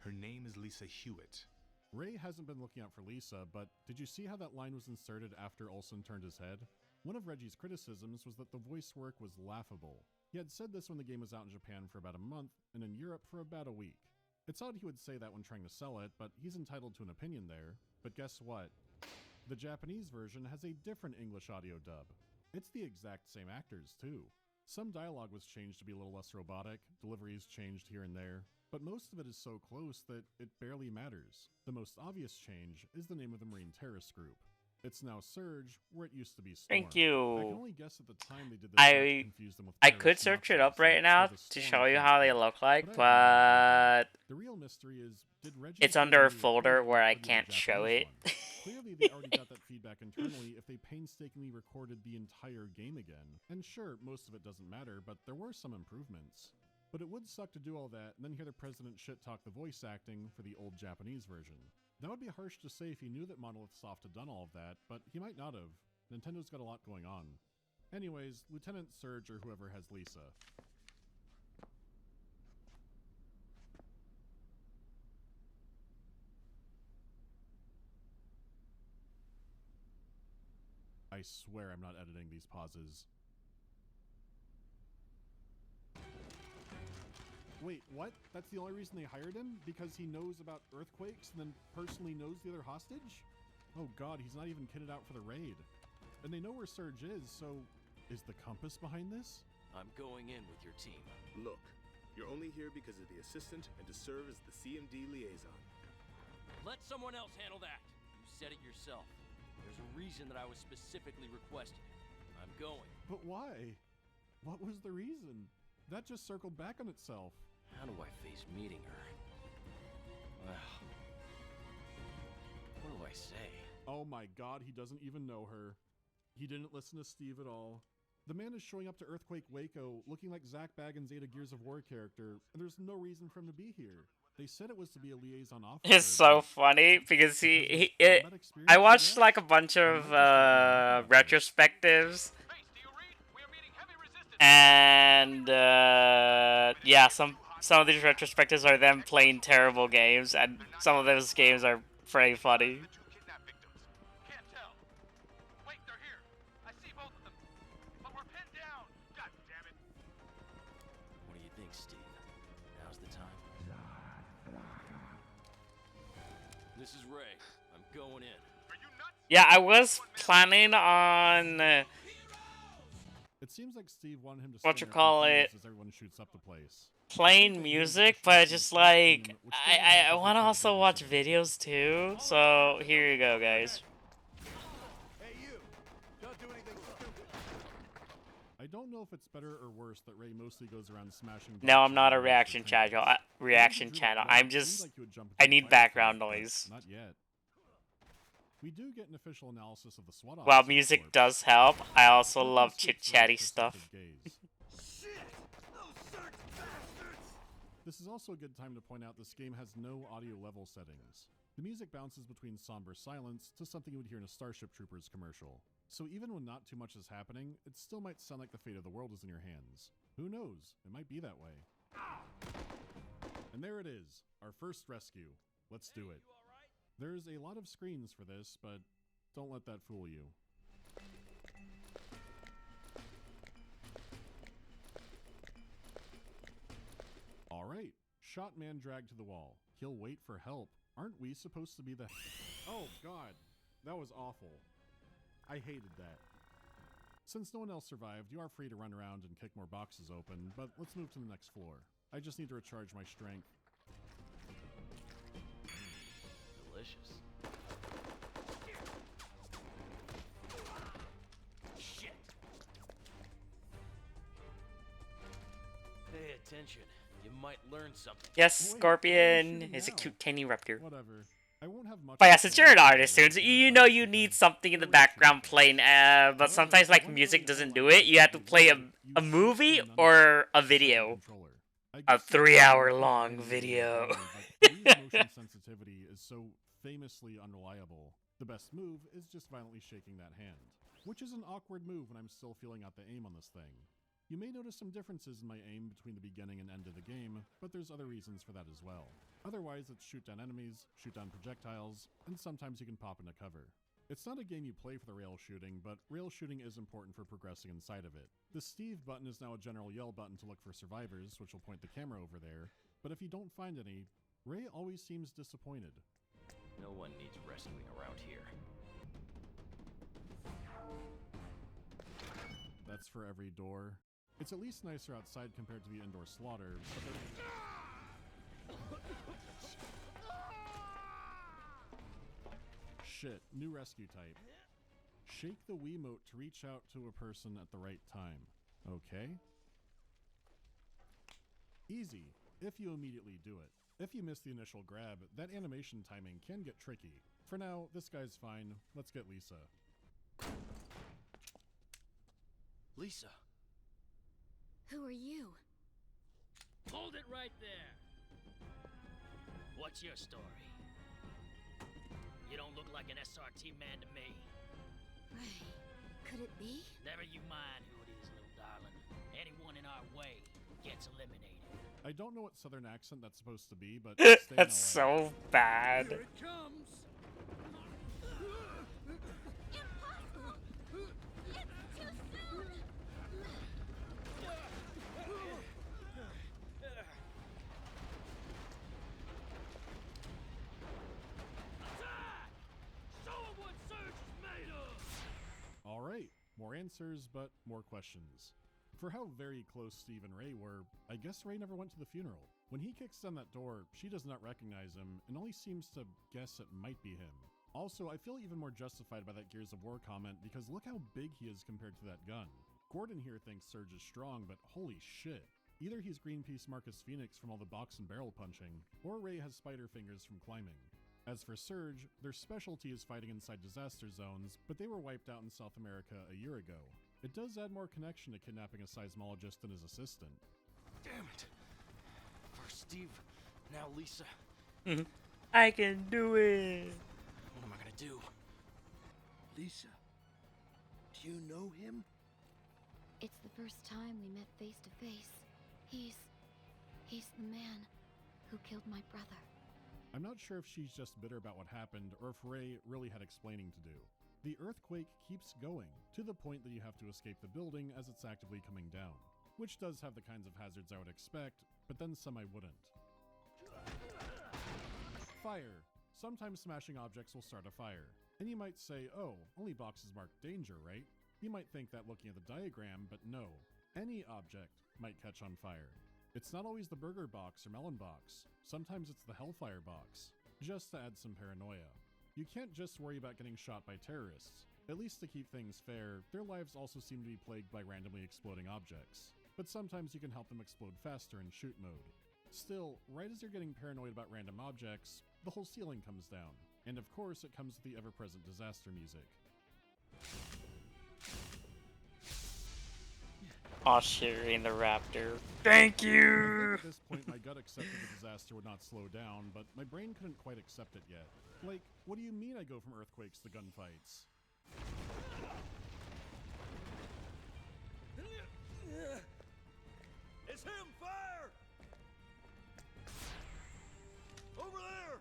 Her name is Lisa Hewitt. Ray hasn't been looking out for Lisa, but did you see how that line was inserted after Olsen turned his head? One of Reggie's criticisms was that the voice work was laughable. He had said this when the game was out in Japan for about a month, and in Europe for about a week. It's odd he would say that when trying to sell it, but he's entitled to an opinion there. But guess what? The Japanese version has a different English audio dub. It's the exact same actors, too. Some dialogue was changed to be a little less robotic, deliveries changed here and there. but most of it is so close that it barely matters. The most obvious change is the name of the Marine terrorist group. It's now Surge, where it used to be Storm. Thank you. I can only guess at the time they did this I- to confuse them with I could terrorist search it Nazis, up right so now the to Storm show you came how they first. look like, I have but no idea. The real mystery is, did Reggie it's feel under a really folder appealing where I or the can't show Japanese it. one? Clearly, they already got that feedback internally if they painstakingly recorded the entire game again. And sure, most of it doesn't matter, but there were some improvements. But it would suck to do all that and then hear the president shit-talk the voice acting for the old Japanese version. That would be harsh to say if he knew that Monolith Soft had done all of that, but he might not have. Nintendo's got a lot going on. Anyways, Lieutenant Surge or whoever has Lisa. I swear I'm not editing these pauses. Wait, what? That's the only reason they hired him? Because he knows about earthquakes and then personally knows the other hostage? Oh god, he's not even kitted out for the raid. And they know where Surge is, so is the compass behind this? I'm going in with your team. Look, you're only here because of the assistant and to serve as the CMD liaison. Let someone else handle that. You said it yourself. There's a reason that I was specifically requested. I'm going. But why? What was the reason? That just circled back on itself. How do I face meeting her? Well, what do I say? Oh my god, he doesn't even know her. He didn't listen to Steve at all. The man is showing up to Earthquake Waco looking like Zach Baggins' Ada Gears of War character, and there's no reason for him to be here. They said it was to be a liaison officer. It's so funny because I watched like a bunch of retrospectives, and yeah, some of these retrospectives are them playing terrible games, and some of those games are pretty funny. What do you think, Steve? Now's the time. This is Ray. I'm going in. Yeah, I was planning on It seems like Steve wanted him to what stand you there call confused it, as everyone shoots up the place. playing music, but just like I want to also watch videos too. So here you go, guys. Hey you! Don't do anything stupid. I don't know if it's better or worse that Ray mostly goes around smashing. No, I'm boxes not a and reaction things. channel. The way Reaction he drew channel. it, I'm it just seemed like he would jump I into a need fight background with it, but noise. Not yet. We do get an official analysis of the SWAT While officer music report. does help, I also Nothing love skips chit Ray's chatty perceptive stuff. gaze. Shit! Those search bastards! This is also a good time to point out this game has no audio level settings. The music bounces between somber silence to something you would hear in a Starship Troopers commercial. So even when not too much is happening, it still might sound like the fate of the world is in your hands. Who knows? It might be that way. And there it is, our first rescue. Let's do it. There's a lot of screens for this, but don't let that fool you. Alright, shot man dragged to the wall. He'll wait for help. Aren't we supposed to be the... Oh god, that was awful. I hated that. Since no one else survived, you are free to run around and kick more boxes open, but let's move to the next floor. I just need to recharge my strength. Delicious. Shit! Pay attention. You might learn something. Yes, Wait, Scorpion shooting is a now. cute tiny raptor. Whatever. I won't have much. But yeah, to since say you're an about artist, the dude, rest of you the know fight you because need there something in the were background shooting playing, but sometimes like music doesn't do it. You have to play a movie or a video. A 3-hour-long video. Wii's motion sensitivity is so famously unreliable. The best move is just violently shaking that hand, which is an awkward move when I'm still feeling out the aim on this thing. You may notice some differences in my aim between the beginning and end of the game, but there's other reasons for that as well. Otherwise, it's shoot down enemies, shoot down projectiles, and sometimes you can pop into cover. It's not a game you play for the rail shooting, but rail shooting is important for progressing inside of it. The Steve button is now a general yell button to look for survivors, which will point the camera over there, but if you don't find any, Ray always seems disappointed. No one needs rescuing around here. That's for every door. It's at least nicer outside compared to the indoor slaughter, but Shit, new rescue type. Shake the Wiimote to reach out to a person at the right time. Okay. Easy, if you immediately do it. If you miss the initial grab, that animation timing can get tricky. For now, this guy's fine. Let's get Lisa. Lisa. Who are you? Hold it right there. What's your story? You don't look like an SRT man to me. Ray, could it be? Never you mind who it is, little darling. Anyone in our way gets eliminated. I don't know what southern accent that's supposed to be, but stay in That's LA. so bad. Here it comes. Impossible! It's too soon! Attack! Show 'em what Surge is made of! Alright, more answers, but more questions. For how very close Steve and Ray were, I guess Ray never went to the funeral. When he kicks down that door, she does not recognize him and only seems to guess it might be him. Also, I feel even more justified by that Gears of War comment because look how big he is compared to that gun. Gordon here thinks Surge is strong, but holy shit. Either he's Greenpeace Marcus Phoenix from all the box and barrel punching, or Ray has spider fingers from climbing. As for Surge, their specialty is fighting inside disaster zones, but they were wiped out in South America a year ago. It does add more connection to kidnapping a seismologist and his assistant. Damn it. First Steve, now Lisa. I can do it. What am I gonna do? Lisa, do you know him? It's the first time we met face to face. He's the man who killed my brother. I'm not sure if she's just bitter about what happened or if Ray really had explaining to do. The earthquake keeps going, to the point that you have to escape the building as it's actively coming down. Which does have the kinds of hazards I would expect, but then some I wouldn't. Fire. Sometimes smashing objects will start a fire. And you might say, oh, only boxes marked danger, right? You might think that looking at the diagram, but no. Any object might catch on fire. It's not always the burger box or melon box. Sometimes it's the hellfire box. Just to add some paranoia. You can't just worry about getting shot by terrorists. At least to keep things fair, their lives also seem to be plagued by randomly exploding objects. But sometimes you can help them explode faster in shoot mode. Still, right as you're getting paranoid about random objects, the whole ceiling comes down. And of course, it comes with the ever-present disaster music. Aw, shivering the raptor. Thank you! At this point, my gut accepted the disaster would not slow down, but my brain couldn't quite accept it yet. Like, what do you mean I go from earthquakes to gunfights? It's him! Fire! Over there!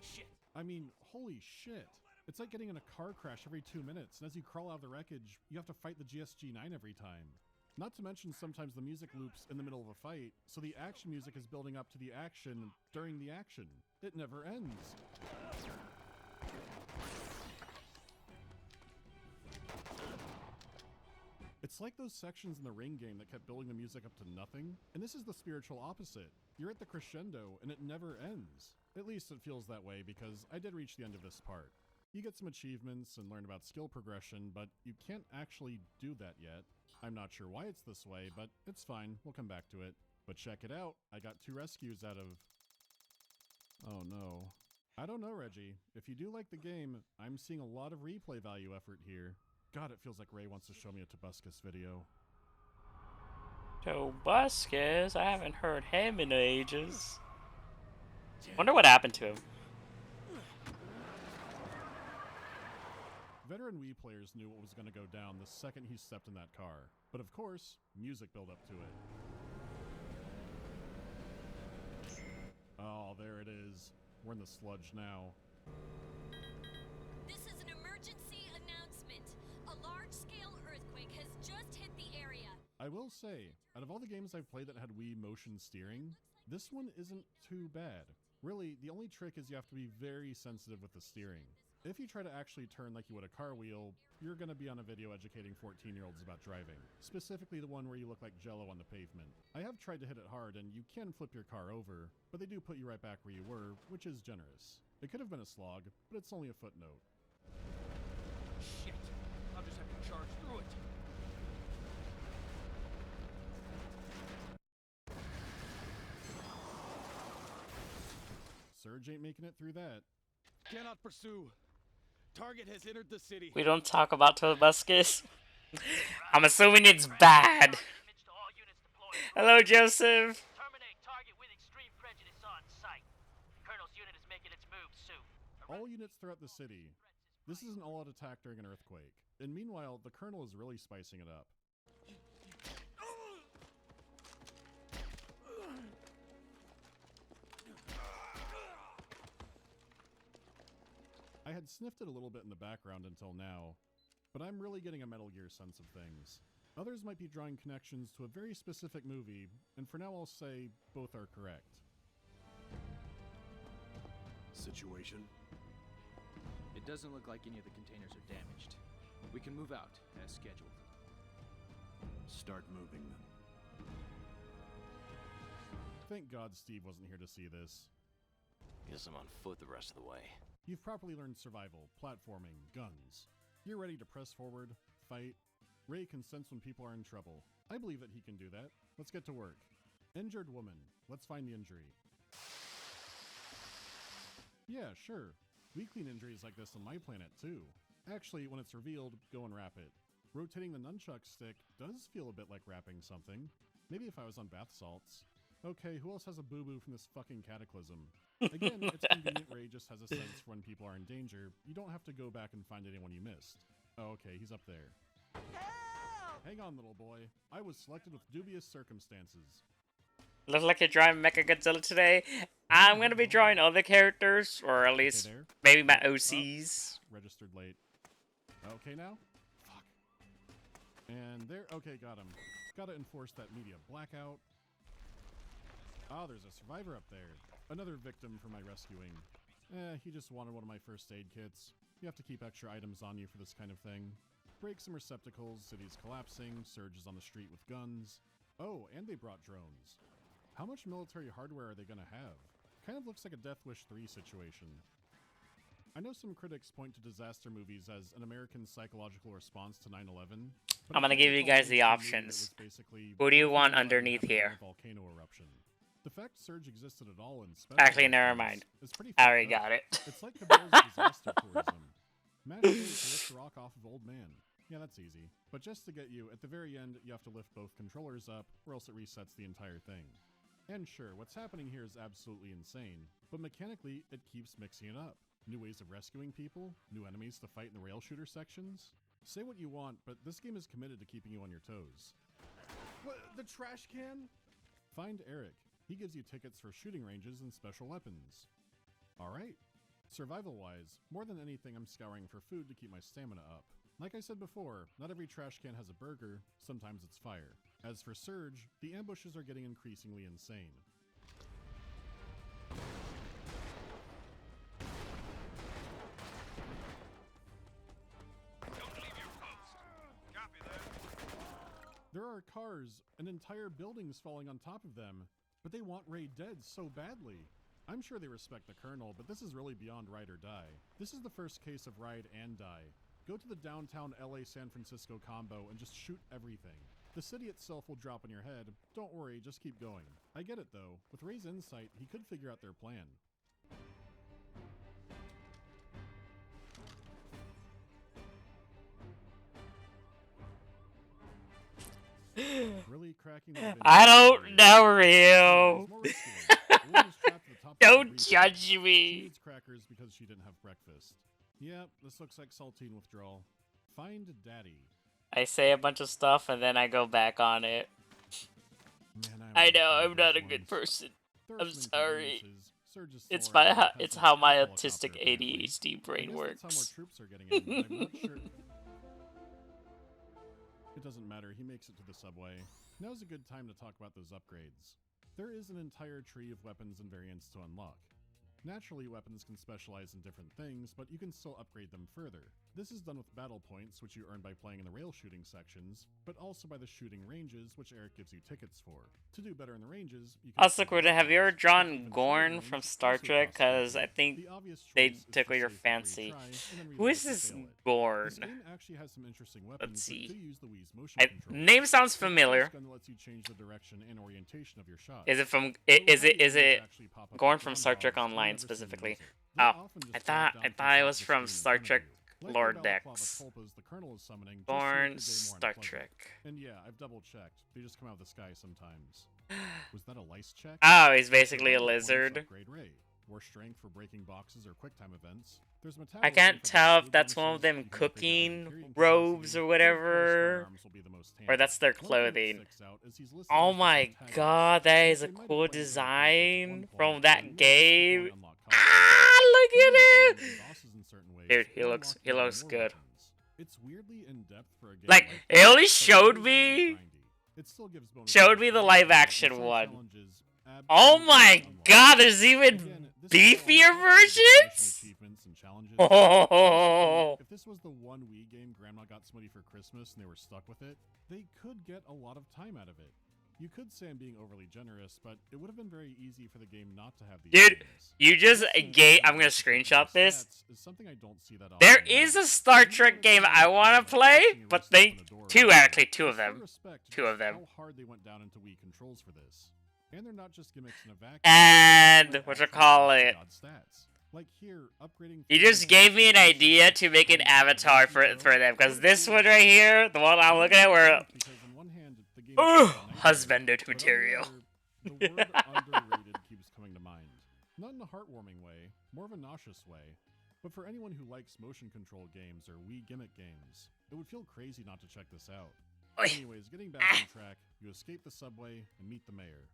Shit. I mean, holy shit. It's like getting in a car crash every 2 minutes, and as you crawl out of the wreckage, you have to fight the GSG-9 every time. Not to mention sometimes the music loops in the middle of a fight, so the action music is building up to the action during the action. It never ends. It's like those sections in the Ring game that kept building the music up to nothing, and this is the spiritual opposite. You're at the crescendo, and it never ends. At least it feels that way, because I did reach the end of this part. You get some achievements and learn about skill progression, but you can't actually do that yet. I'm not sure why it's this way, but it's fine, we'll come back to it. But check it out, I got 2 rescues out of... Oh no. I don't know, Reggie. If you do like the game, I'm seeing a lot of replay value effort here. God, it feels like Ray wants to show me a Tobuscus video. Tobuscus? I haven't heard him in ages. Wonder what happened to him. Veteran Wii players knew what was going to go down the second he stepped in that car. But of course, music built up to it. Oh, there it is. We're in the sludge now. This is an emergency announcement. A large-scale earthquake has just hit the area. I will say, out of all the games I've played that had Wii motion steering, this one isn't too bad. Really, the only trick is you have to be very sensitive with the steering. If you try to actually turn like you would a car wheel, you're gonna be on a video educating 14-year-olds about driving. Specifically the one where you look like jello on the pavement. I have tried to hit it hard and you can flip your car over, but they do put you right back where you were, which is generous. It could have been a slog, but it's only a footnote. Shit. I'll just have to charge through it. Surge ain't making it through that. Cannot pursue. Target has entered the city. We don't talk about Tobuscus. I'm assuming it's bad. Hello, Joseph. Terminate target with extreme prejudice on site. Colonel's unit is making its move soon. All units throughout the city. This is an all-out attack during an earthquake. And meanwhile, the Colonel is really spicing it up. I had sniffed it a little bit in the background until now, but I'm really getting a Metal Gear sense of things. Others might be drawing connections to a very specific movie, and for now I'll say both are correct. Situation? It doesn't look like any of the containers are damaged. We can move out, as scheduled. Start moving them. Thank God Steve wasn't here to see this. Guess I'm on foot the rest of the way. You've properly learned survival, platforming, guns. You're ready to press forward, fight. Ray can sense when people are in trouble. I believe that he can do that. Let's get to work. Injured woman. Let's find the injury. Yeah, sure. We clean injuries like this on my planet too. Actually, when it's revealed, go and wrap it. Rotating the nunchuck stick does feel a bit like wrapping something. Maybe if I was on bath salts. Okay, who else has a boo-boo from this fucking cataclysm? Again, it's convenient Ray just has a sense for when people are in danger. You don't have to go back and find anyone you missed. Oh, okay, he's up there. Help! Hang on, little boy. I was selected with dubious circumstances. Looks like you're drawing Mechagodzilla today. I'm gonna be drawing other characters, or at least there. maybe my OCs. Registered late. Okay now? Fuck. And there. Okay, got him. Gotta enforce that media blackout. Ah, there's a survivor up there. Another victim for my rescuing. He just wanted one of my first aid kits. You have to keep extra items on you for this kind of thing. Break some receptacles, city's collapsing, surges on the street with guns. Oh, and they brought drones. How much military hardware are they gonna have? Kind of looks like a Death Wish 3 situation. I know some critics point to disaster movies as an American psychological response to 9/11. I'm gonna give you guys the options. Who do you want underneath here? Volcano eruption. The fact Surge existed at all in special Actually, never mind. is pretty I already fucked up. got it. It's like Cabela's disaster tourism. Match days to lift the rock off of Old Man. Yeah, that's easy. But just to get you, at the very end, you have to lift both controllers up, or else it resets the entire thing. And sure, what's happening here is absolutely insane, but mechanically, it keeps mixing it up. New ways of rescuing people, new enemies to fight in the rail shooter sections. Say what you want, but this game is committed to keeping you on your toes. What? The trash can? Find Eric. He gives you tickets for shooting ranges and special weapons. Alright. Survival-wise, more than anything I'm scouring for food to keep my stamina up. Like I said before, not every trash can has a burger, sometimes it's fire. As for Surge, the ambushes are getting increasingly insane. Don't leave your post. Copy that. There are cars and entire buildings falling on top of them, but they want Ray dead so badly. I'm sure they respect the Colonel, but this is really beyond ride or die. This is the first case of ride and die. Go to the downtown LA San Francisco combo and just shoot everything. The city itself will drop on your head. Don't worry, just keep going. I get it though. With Ray's insight, he could figure out their plan. Really cracking that I don't know, Rio. More risky. The woman is trapped at the top of the Don't breach. judge She me. needs crackers because she didn't have breakfast. Yep, this looks like saltine withdrawal. Find Daddy. I say a bunch of stuff and then I go back on it. Man, I love know, those I'm not a ones. good person. There are I'm so many sorry. conveniences. Surge is It's sore my and has it's an how my helicopter, autistic apparently. ADHD I brain guess works. That's how more troops are getting in, but I'm not sure. It doesn't matter, he makes it to the subway. Now's a good time to talk about those upgrades. There is an entire tree of weapons and variants to unlock. Naturally, weapons can specialize in different things, but you can still upgrade them further. This is done with battle points, which you earn by playing in the rail shooting sections, but also by the shooting ranges, which Eric gives you tickets for. To do better in the ranges, you can... Also, have you ever drawn Gorn from Star Trek? Because I think they tickle your fancy. Who is this Gorn? This game actually has some interesting weapons. Let's see. That do use the Wii's motion control. Name sounds familiar. Gun that lets you change the direction and orientation of your shot. Is it from? Is it Gorn from Star Trek Online specifically? Oh, I thought it was from Star Trek Lore Decks. Gorn Star Trek. And yeah, I've double checked. They just come out of the sky sometimes. Was that a lice check? Oh, he's basically a lizard. Upgrade Ray. More strength for breaking boxes or QuickTime events. There's I can't tell if that's one of them cooking robes or whatever, or that's their clothing. Oh my god, that is a cool design from that game. Ah, look at it! Dude, he looks good. It's weirdly in depth for a game like it only showed me the live action one. Oh my god, there's even beefier versions? Oh. If this was the one Wii game Grandma got somebody for Christmas and they were stuck with it, they could get a lot of time out of it. You could say I'm being overly generous, but it would have been very easy for the game not to have these Dude, things. you just gave... I'm gonna screenshot this. I don't see that there is a Star Trek game I want to play, but two of them. How hard they went down into Wii controls for this. And they're not just gimmicks in a vacuum. And whatchamacallit. Like here, upgrading. You just gave me an idea to make an avatar for them, because this one right here, the one I'm looking at, where husbanded material. The word underrated keeps coming to mind. Not in a heartwarming way, more of a nauseous way. But for anyone who likes motion control games or Wii gimmick games, it would feel crazy not to check this out. Anyways, getting back on track, you escape the subway and meet the mayor.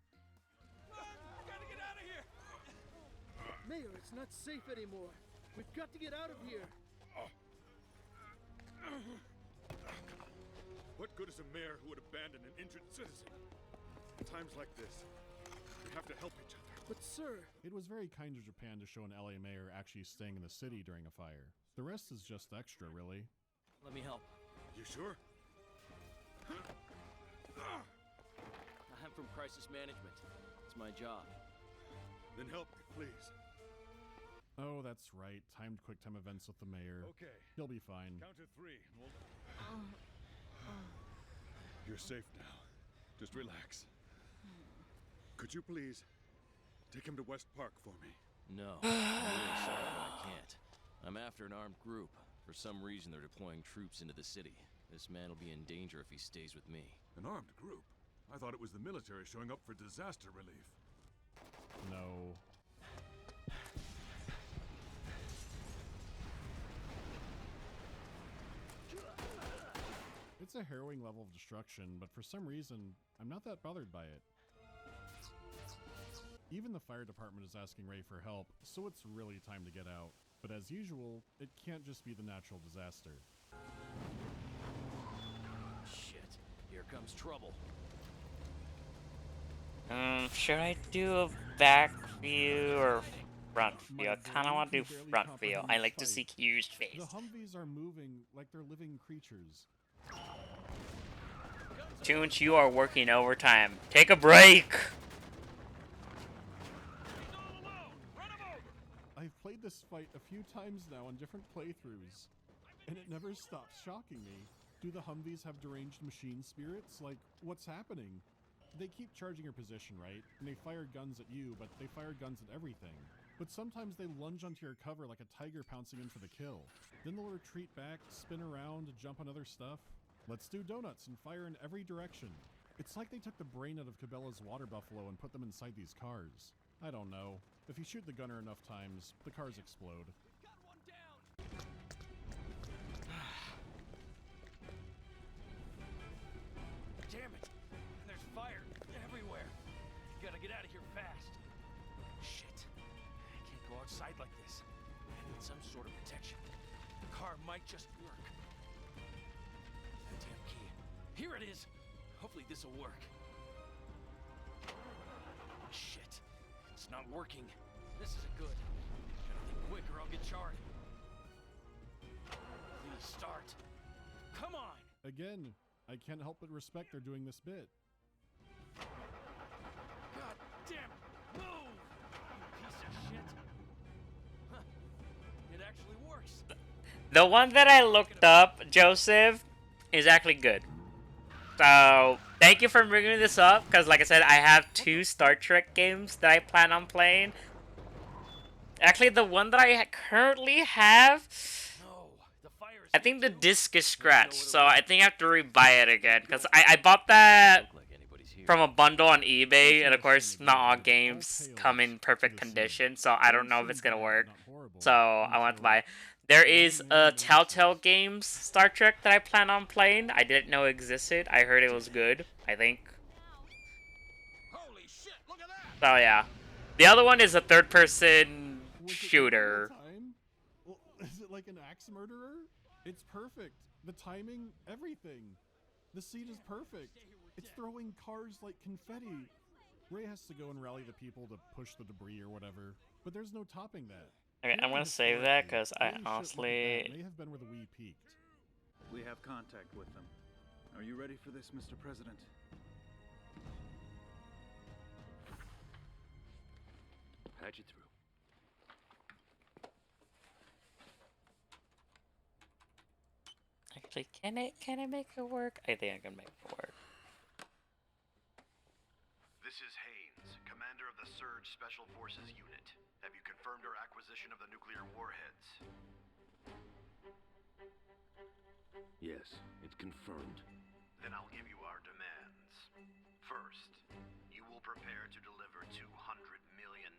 I gotta get out of here! Mayor, it's not safe anymore. We've got to get out of here. What good is a mayor who would abandon an injured citizen? At times like this, we have to help each other. But sir... It was very kind of Japan to show an LA mayor actually staying in the city during a fire. The rest is just extra, really. Let me help. You sure? I'm from crisis management. It's my job. Then help me, please. Oh, that's right. Timed QuickTime events with the mayor. Okay. He'll be fine. Count to 3. You're safe now. Just relax. Could you please take him to West Park for me? No. I'm really sorry, but I can't. I'm after an armed group. For some reason, they're deploying troops into the city. This man will be in danger if he stays with me. An armed group? I thought it was the military showing up for disaster relief. No. It's a harrowing level of destruction, but for some reason, I'm not that bothered by it. Even the fire department is asking Ray for help, so it's really time to get out. But as usual, it can't just be the natural disaster. Shit, here comes trouble. Should I do a back view or front view? I kind of want to do front view. I like to see Q's face. The Humvees are moving like they're living creatures. Toons, you are working overtime. Take a break! I've played this fight a few times now on different playthroughs, and it never stops shocking me. Do the Humvees have deranged machine spirits? Like, what's happening? They keep charging your position, right? And they fire guns at you, but they fire guns at everything. But sometimes they lunge onto your cover like a tiger pouncing in for the kill. Then they'll retreat back, spin around, jump on other stuff. Let's do donuts and fire in every direction. It's like they took the brain out of Cabela's water buffalo and put them inside these cars. I don't know. If you shoot the gunner enough times, the cars explode. Got one down! Damn it! There's fire everywhere. Gotta get out of here fast. Shit. I can't go outside like this. I need some sort of protection. The car might just work. That damn key. Here it is. Hopefully this'll work. Shit. It's not working. This isn't good. Gotta think quick or I'll get charred. Please start. Come on! Again, I can't help but respect they're doing this bit. God damn it! Move! You piece of shit. Huh. It actually works. The one that I looked up, Joseph, is actually good. So, thank you for bringing this up, because like I said, I have 2 Star Trek games that I plan on playing. Actually, the one that I currently have, I think the disc is scratched, so I think I have to rebuy it again, because I bought that from a bundle on eBay, and of course, not all games come in perfect condition, so I don't know if it's going to work, so I want to buy it. There is a Telltale Games Star Trek that I plan on playing. I didn't know existed. I heard it was good, I think. Holy shit, look at that! So yeah. The other one is a third-person shooter. Well, is it like an axe murderer? It's perfect. The timing, everything. The scene is perfect. It's throwing cars like confetti. Ray has to go and rally the people to push the debris or whatever, but there's no topping that. Okay, I'm gonna save that because I Holy shit, honestly... that may have been where the Wii peaked. We have contact with them. Are you ready for this, Mr. President? Patch it through. Actually, can I make it work? I think I can make it work. This is Haynes, commander of the Surge Special Forces Unit. Have you confirmed our acquisition of the nuclear warheads? Yes, it's confirmed. Then I'll give you our demands. First, you will prepare to deliver $200 million.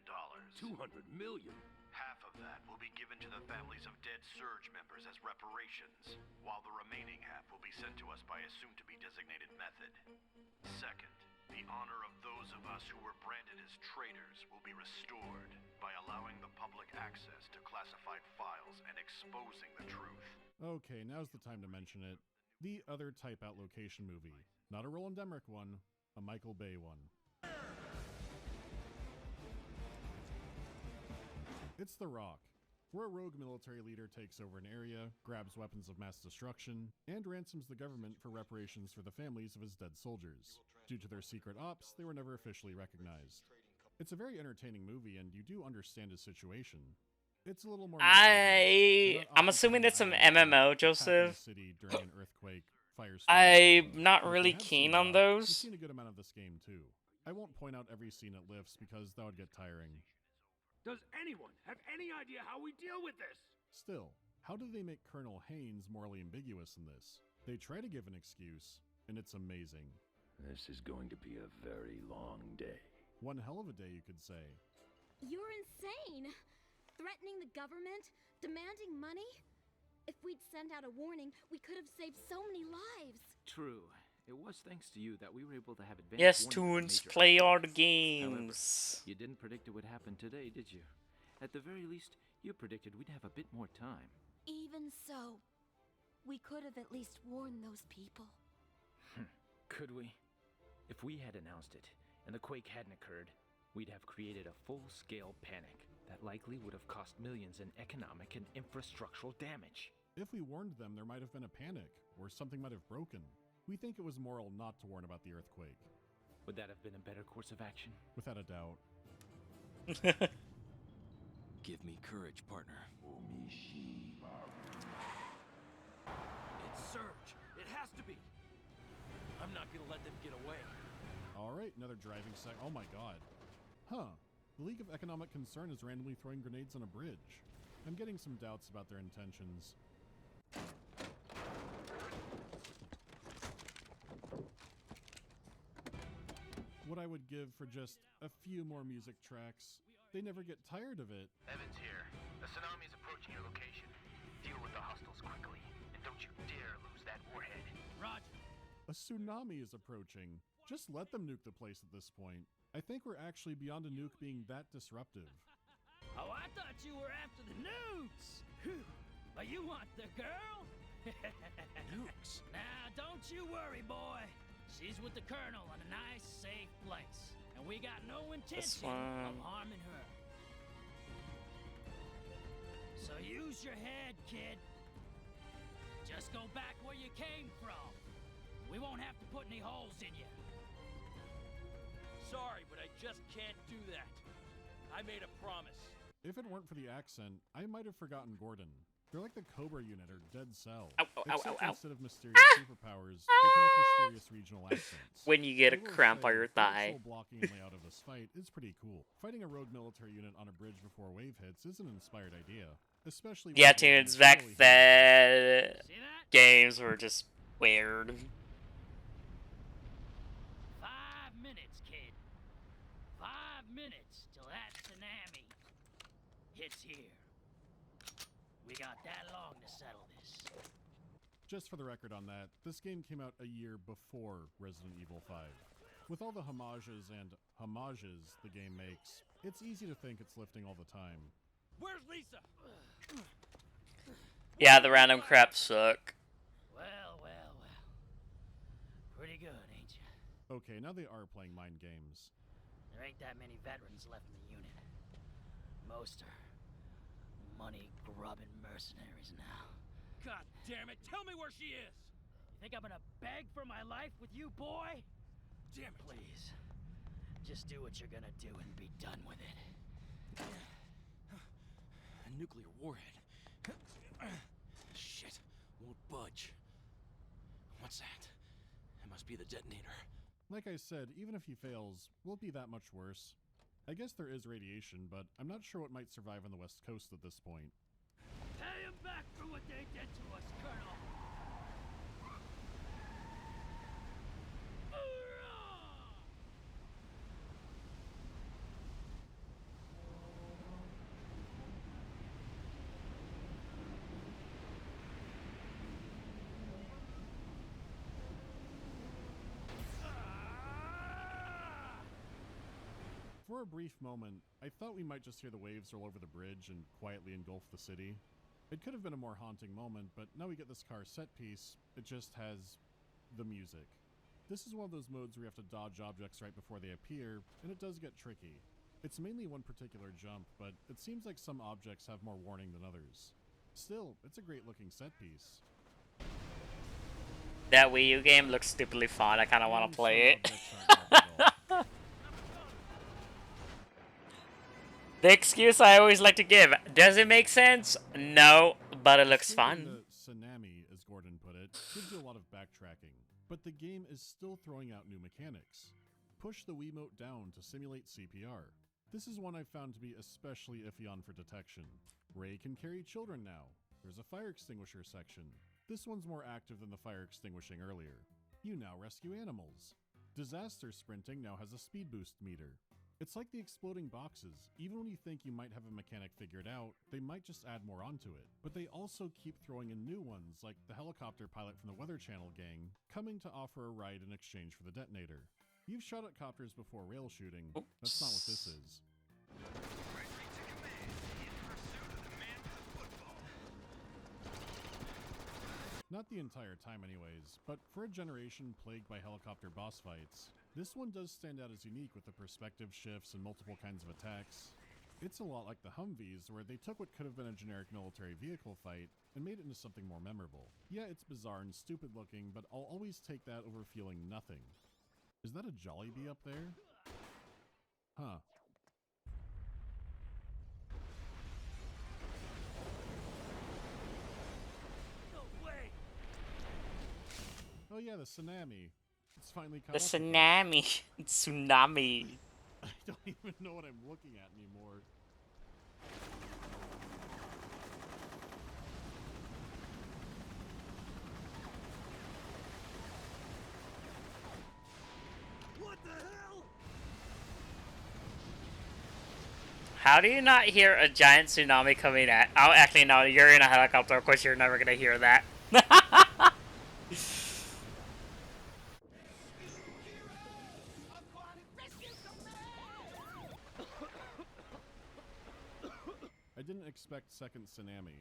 200 million? Half of that will be given to the families of dead Surge members as reparations, while the remaining half will be sent to us by a soon-to-be designated method. Second, the honor of those of us who were branded as traitors will be restored by allowing the public access to classified files and exposing the truth. Okay, now's the time to mention it. The other Type Out location movie. Not a Roland Emmerich one, a Michael Bay one. It's The Rock, where a rogue military leader takes over an area, grabs weapons of mass destruction, and ransoms the government for reparations for the families of his dead soldiers. Due to their secret ops, they were never officially recognized. It's a very entertaining movie, and you do understand his situation. It's a little more... I'm assuming it's some MMO, Joseph. City during an earthquake, firestorm. I'm not really keen on You've those. seen a good amount of this game, too. I won't point out every scene it lifts, because that would get tiring. Does anyone have any idea how we deal with this? Still, how do they make Colonel Haynes morally ambiguous in this? They try to give an excuse, and it's amazing. This is going to be a very long day. One hell of a day, you could say. You're insane! Threatening the government? Demanding money? If we'd sent out a warning, we could have saved so many lives. True. It was thanks to you that we were able to have advanced Yes, warning Toons, for major play all the outbreaks. games. However, you didn't predict it would happen today, did you? At the very least, you predicted we'd have a bit more time. Even so, we could have at least warned those people. Could we? If we had announced it, and the quake hadn't occurred, we'd have created a full-scale panic that likely would have cost millions in economic and infrastructural damage. If we warned them, there might have been a panic, or something might have broken. We think it was moral not to warn about the earthquake. Would that have been a better course of action? Without a doubt. Give me courage, partner. It's Surge. It has to be. I'm not gonna let them get away. Alright, another driving sec. Oh my god. Huh. The League of Economic Concern is randomly throwing grenades on a bridge. I'm getting some doubts about their intentions. What I would give for just a few more music tracks. They never get tired of it. Evans here. A tsunami is approaching your location. Deal with the hostiles quickly, and don't you dare lose that warhead. Roger. A tsunami is approaching. Just let them nuke the place at this point. I think we're actually beyond a nuke being that disruptive. Oh, I thought you were after the nukes. Whew. But you want the girl? Nukes. Now, don't you worry, boy. She's with the colonel in a nice, safe place. And we got no intention of harming her. So use your head, kid. Just go back where you came from. We won't have to put any holes in you. Sorry, but I just can't do that. I made a promise. If it weren't for the accent, I might have forgotten Gordon. They're like the Cobra unit or Dead Cell. Ow, ow, ow, Except ow, ow. instead of mysterious superpowers, they come with mysterious regional accents. When you get a I will cramp say, on your the thigh. actual blocking and layout of this fight is pretty cool. Fighting a rogue military unit on a bridge before a wave hits is an inspired idea. Especially Yeah, when Gordon tunes, is back really then, See that? games were just weird. 5 minutes, kid. 5 minutes till that tsunami hits here. We got that long to settle this. Just for the record on that, this game came out a year before Resident Evil 5. With all the homages the game makes, it's easy to think it's lifting all the time. Where's Lisa? Yeah, the random crap suck. Well, well, well. Pretty good, ain't ya? Okay, now they are playing mind games. There ain't that many veterans left in the unit. Most are money-grubbing mercenaries now. God damn it! Tell me where she is! You think I'm gonna beg for my life with you, boy? Damn it! Please, just do what you're gonna do and be done with it. A nuclear warhead. Shit, won't budge. What's that? It must be the detonator. Like I said, even if he fails, will it be that much worse? I guess there is radiation, but I'm not sure what might survive on the West Coast at this point. Pay them back for what they did to us, Colonel. For a brief moment, I thought we might just hear the waves roll over the bridge and quietly engulf the city. It could have been a more haunting moment, but now we get this car set piece, it just has the music. This is one of those modes where you have to dodge objects right before they appear, and it does get tricky. It's mainly one particular jump, but it seems like some objects have more warning than others. Still, it's a great looking set piece. That Wii U game looks stupidly fun. I kind of want And to play some it. objects aren't bad at all. The excuse I always like to give. Does it make sense? No, but it looks Escaping fun. The tsunami, as Gordon put it, gives you a lot of backtracking, but the game is still throwing out new mechanics. Push the Wiimote down to simulate CPR. This is one I've found to be especially iffy on for detection. Ray can carry children now. There's a fire extinguisher section. This one's more active than the fire extinguishing earlier. You now rescue animals. Disaster sprinting now has a speed boost meter. It's like the exploding boxes. Even when you think you might have a mechanic figured out, they might just add more onto it. But they also keep throwing in new ones, like the helicopter pilot from the Weather Channel gang, coming to offer a ride in exchange for the detonator. You've shot at copters before rail shooting. Oops. That's not what this is. Not the entire time anyways, but for a generation plagued by helicopter boss fights, this one does stand out as unique with the perspective shifts and multiple kinds of attacks. It's a lot like the Humvees, where they took what could have been a generic military vehicle fight and made it into something more memorable. Yeah, it's bizarre and stupid looking, but I'll always take that over feeling nothing. Is that a Jollibee up there? Huh. No way! Oh yeah, the tsunami. It's finally caught The up with us. tsunami. Tsunami. I don't even know what I'm looking at anymore. What the hell? How do you not hear a giant tsunami coming at? Oh, actually, no. You're in a helicopter. Of course, you're never gonna hear that. I didn't expect second tsunami.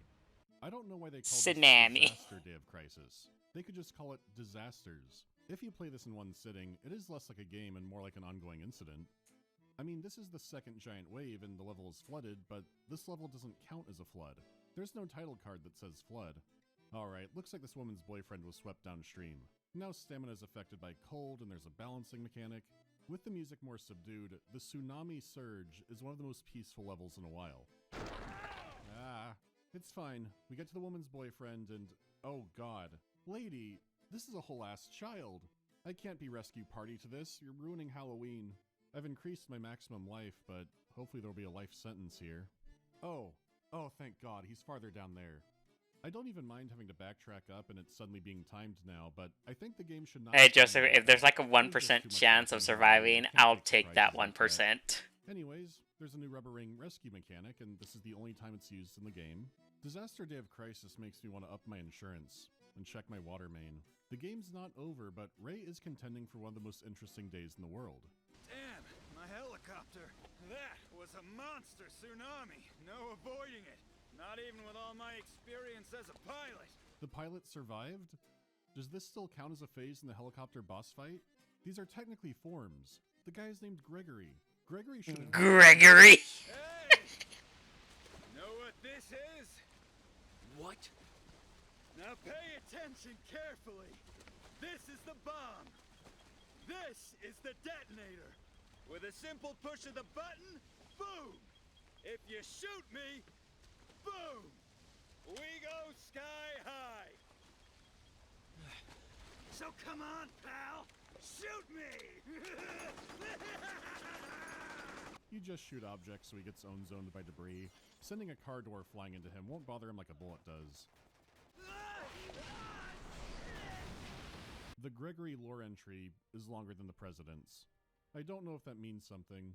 I don't know why they call Tsunami. this Disaster Day of Crisis. They could just call it Disasters. If you play this in one sitting, it is less like a game and more like an ongoing incident. I mean, this is the second giant wave and the level is flooded, but this level doesn't count as a flood. There's no title card that says Flood. Alright, looks like this woman's boyfriend was swept downstream. Now stamina is affected by cold and there's a balancing mechanic. With the music more subdued, the Tsunami Surge is one of the most peaceful levels in a while. Ah, it's fine. We get to the woman's boyfriend and... oh god. Lady, this is a whole ass child. I can't be rescue party to this, you're ruining Halloween. I've increased my maximum life, but hopefully there'll be a life sentence here. Oh, thank god, he's farther down there. I don't even mind having to backtrack up and it's suddenly being timed now, but I think the game should not... Hey, Joseph, if there's like a 1% chance of surviving, I'll take that 1%. Anyways, there's a new rubber ring rescue mechanic, and this is the only time it's used in the game. Disaster Day of Crisis makes me want to up my insurance and check my water main. The game's not over, but Ray is contending for one of the most interesting days in the world. Damn, my helicopter. That was a monster tsunami. No avoiding it. Not even with all my experience as a pilot. The pilot survived? Does this still count as a phase in the helicopter boss fight? These are technically forms. The guy is named Gregory. Gregory should have... Gregory! Hey! Know what this is? What? Now pay attention carefully. This is the bomb. This is the detonator. With a simple push of the button, boom! If you shoot me, boom! We go sky high! So come on, pal! Shoot me! You just shoot objects so he gets own zoned by debris. Sending a car door flying into him won't bother him like a bullet does. The Gregory lore entry is longer than the President's. I don't know if that means something.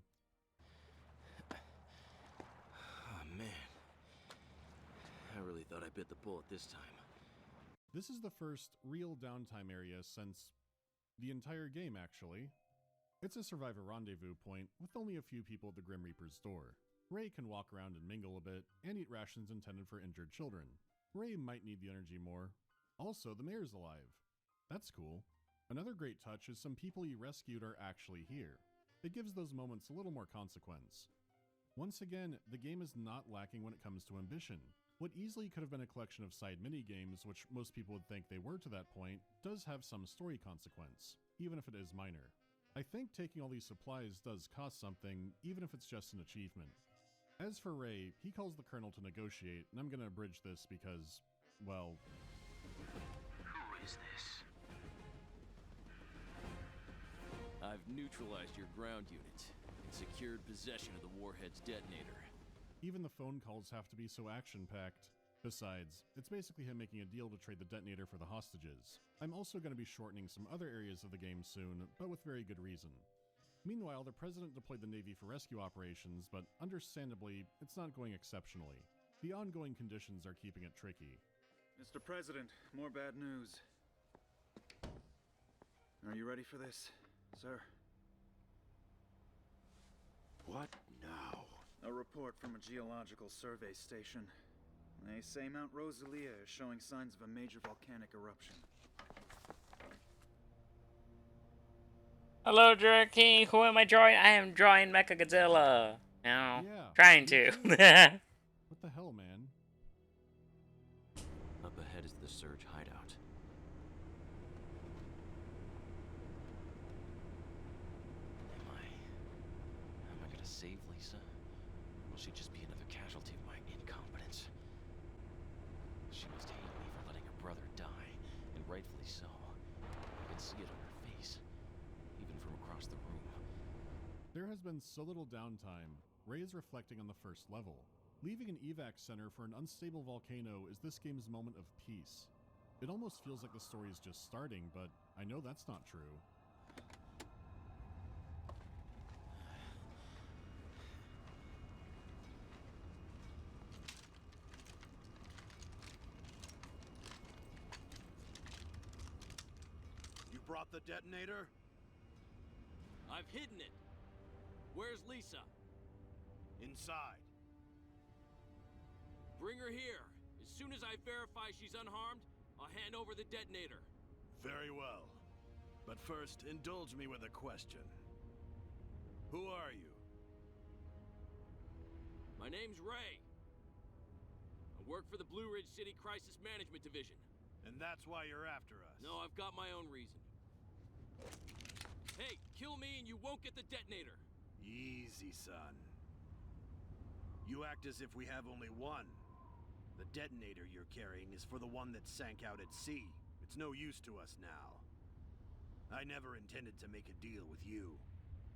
Oh man. I really thought I bit the bullet this time. This is the first real downtime area since the entire game, actually. It's a survivor rendezvous point with only a few people at the Grim Reaper's door. Ray can walk around and mingle a bit, and eat rations intended for injured children. Ray might need the energy more. Also, the mayor's alive. That's cool. Another great touch is some people you rescued are actually here. It gives those moments a little more consequence. Once again, the game is not lacking when it comes to ambition. What easily could have been a collection of side mini-games, which most people would think they were to that point, does have some story consequence, even if it is minor. I think taking all these supplies does cost something, even if it's just an achievement. As for Ray, he calls the Colonel to negotiate, and I'm gonna abridge this because, well... Who is this? I've neutralized your ground unit and secured possession of the warhead's detonator. Even the phone calls have to be so action-packed. Besides, it's basically him making a deal to trade the detonator for the hostages. I'm also going to be shortening some other areas of the game soon, but with very good reason. Meanwhile, the President deployed the Navy for rescue operations, but understandably, it's not going exceptionally. The ongoing conditions are keeping it tricky. Mr. President, more bad news. Are you ready for this, sir? What now? A report from a geological survey station. They say Mount Rosalia is showing signs of a major volcanic eruption. Hello, Jerky. Who am I drawing? I am drawing Mechagodzilla. No, Yeah, trying to. What the hell, man? Up ahead is the Surge hideout. Am I gonna save Lisa? Will she just be another casualty of my incompetence? She must hate me for letting her brother die, and rightfully so. I can see it on her face, even from across the room. There has been so little downtime. Ray is reflecting on the first level. Leaving an evac center for an unstable volcano is this game's moment of peace. It almost feels like the story is just starting, but I know that's not true. You brought the detonator? I've hidden it. Where's Lisa? Inside. Bring her here. As soon as I verify she's unharmed, I'll hand over the detonator. Very well. But first, indulge me with a question. Who are you? My name's Ray. I I work for the Blue Ridge City Crisis Management Division. And that's why you're after us. No, I've got my own reason. Hey, kill me and you won't get the detonator. Easy, son. You act as if we have only one. The detonator you're carrying is for the one that sank out at sea. It's no use to us now. I never intended to make a deal with you.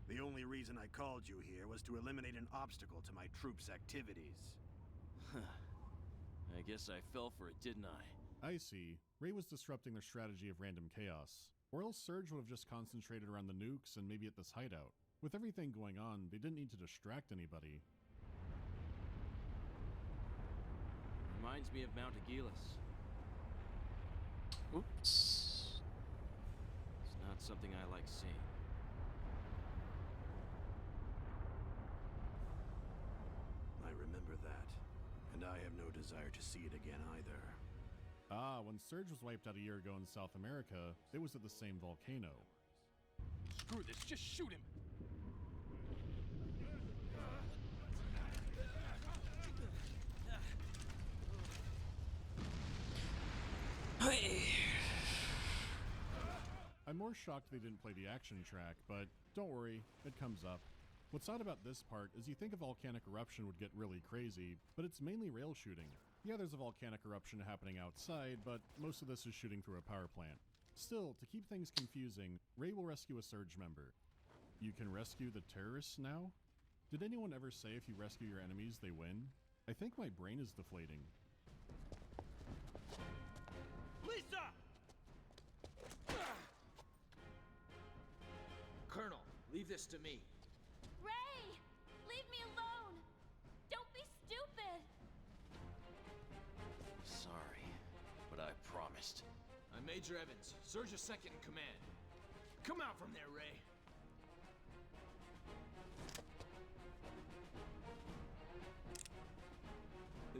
The only reason I called you here was to eliminate an obstacle to my troops' activities. I guess I fell for it, didn't I? I see. Ray was disrupting their strategy of random chaos. Or else Surge would have just concentrated around the nukes and maybe at this hideout. With everything going on, they didn't need to distract anybody. Reminds me of Mount Aguilas. Oops. It's not something I like seeing. I remember that. And I have no desire to see it again either. Ah, when Surge was wiped out a year ago in South America, it was at the same volcano. Screw this, just shoot him! I'm more shocked they didn't play the action track, but don't worry, it comes up. What's odd about this part is you think a volcanic eruption would get really crazy, but it's mainly rail shooting. Yeah, there's a volcanic eruption happening outside, but most of this is shooting through a power plant. Still, to keep things confusing, Ray will rescue a Surge member. You can rescue the terrorists now? Did anyone ever say if you rescue your enemies, they win? I think my brain is deflating. Lisa! Colonel, leave this to me. Ray! Leave me alone! Don't be stupid! Sorry, but I promised. I'm Major Evans, Surge's second in command. Come out from there, Ray.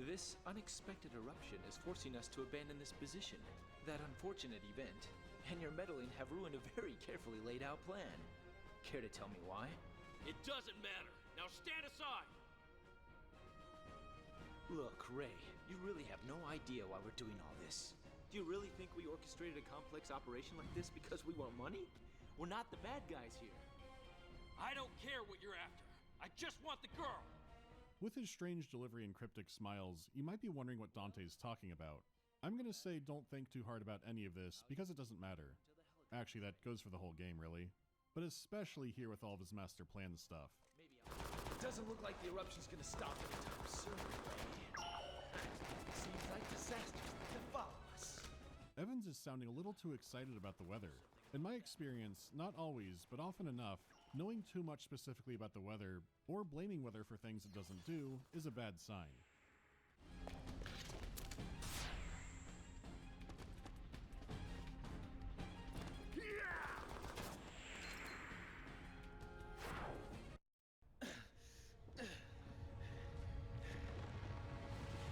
This unexpected eruption is forcing us to abandon this position. That unfortunate event and your meddling have ruined a very carefully laid out plan. Care to tell me why? It doesn't matter. Now stand aside! Look, Ray, you really have no idea why we're doing all this. Do you really think we orchestrated a complex operation like this because we want money? We're not the bad guys here. I don't care what you're after. I just want the girl! With his strange delivery and cryptic smiles, you might be wondering what Dante's talking about. I'm gonna say don't think too hard about any of this, because it doesn't matter. Actually, that goes for the whole game, really. But especially here with all of his master plan stuff. It doesn't look like the eruption's gonna stop anytime soon, Ray. Seems like disasters to follow us. Evans is sounding a little too excited about the weather. In my experience, not always, but often enough, knowing too much specifically about the weather, or blaming weather for things it doesn't do, is a bad sign.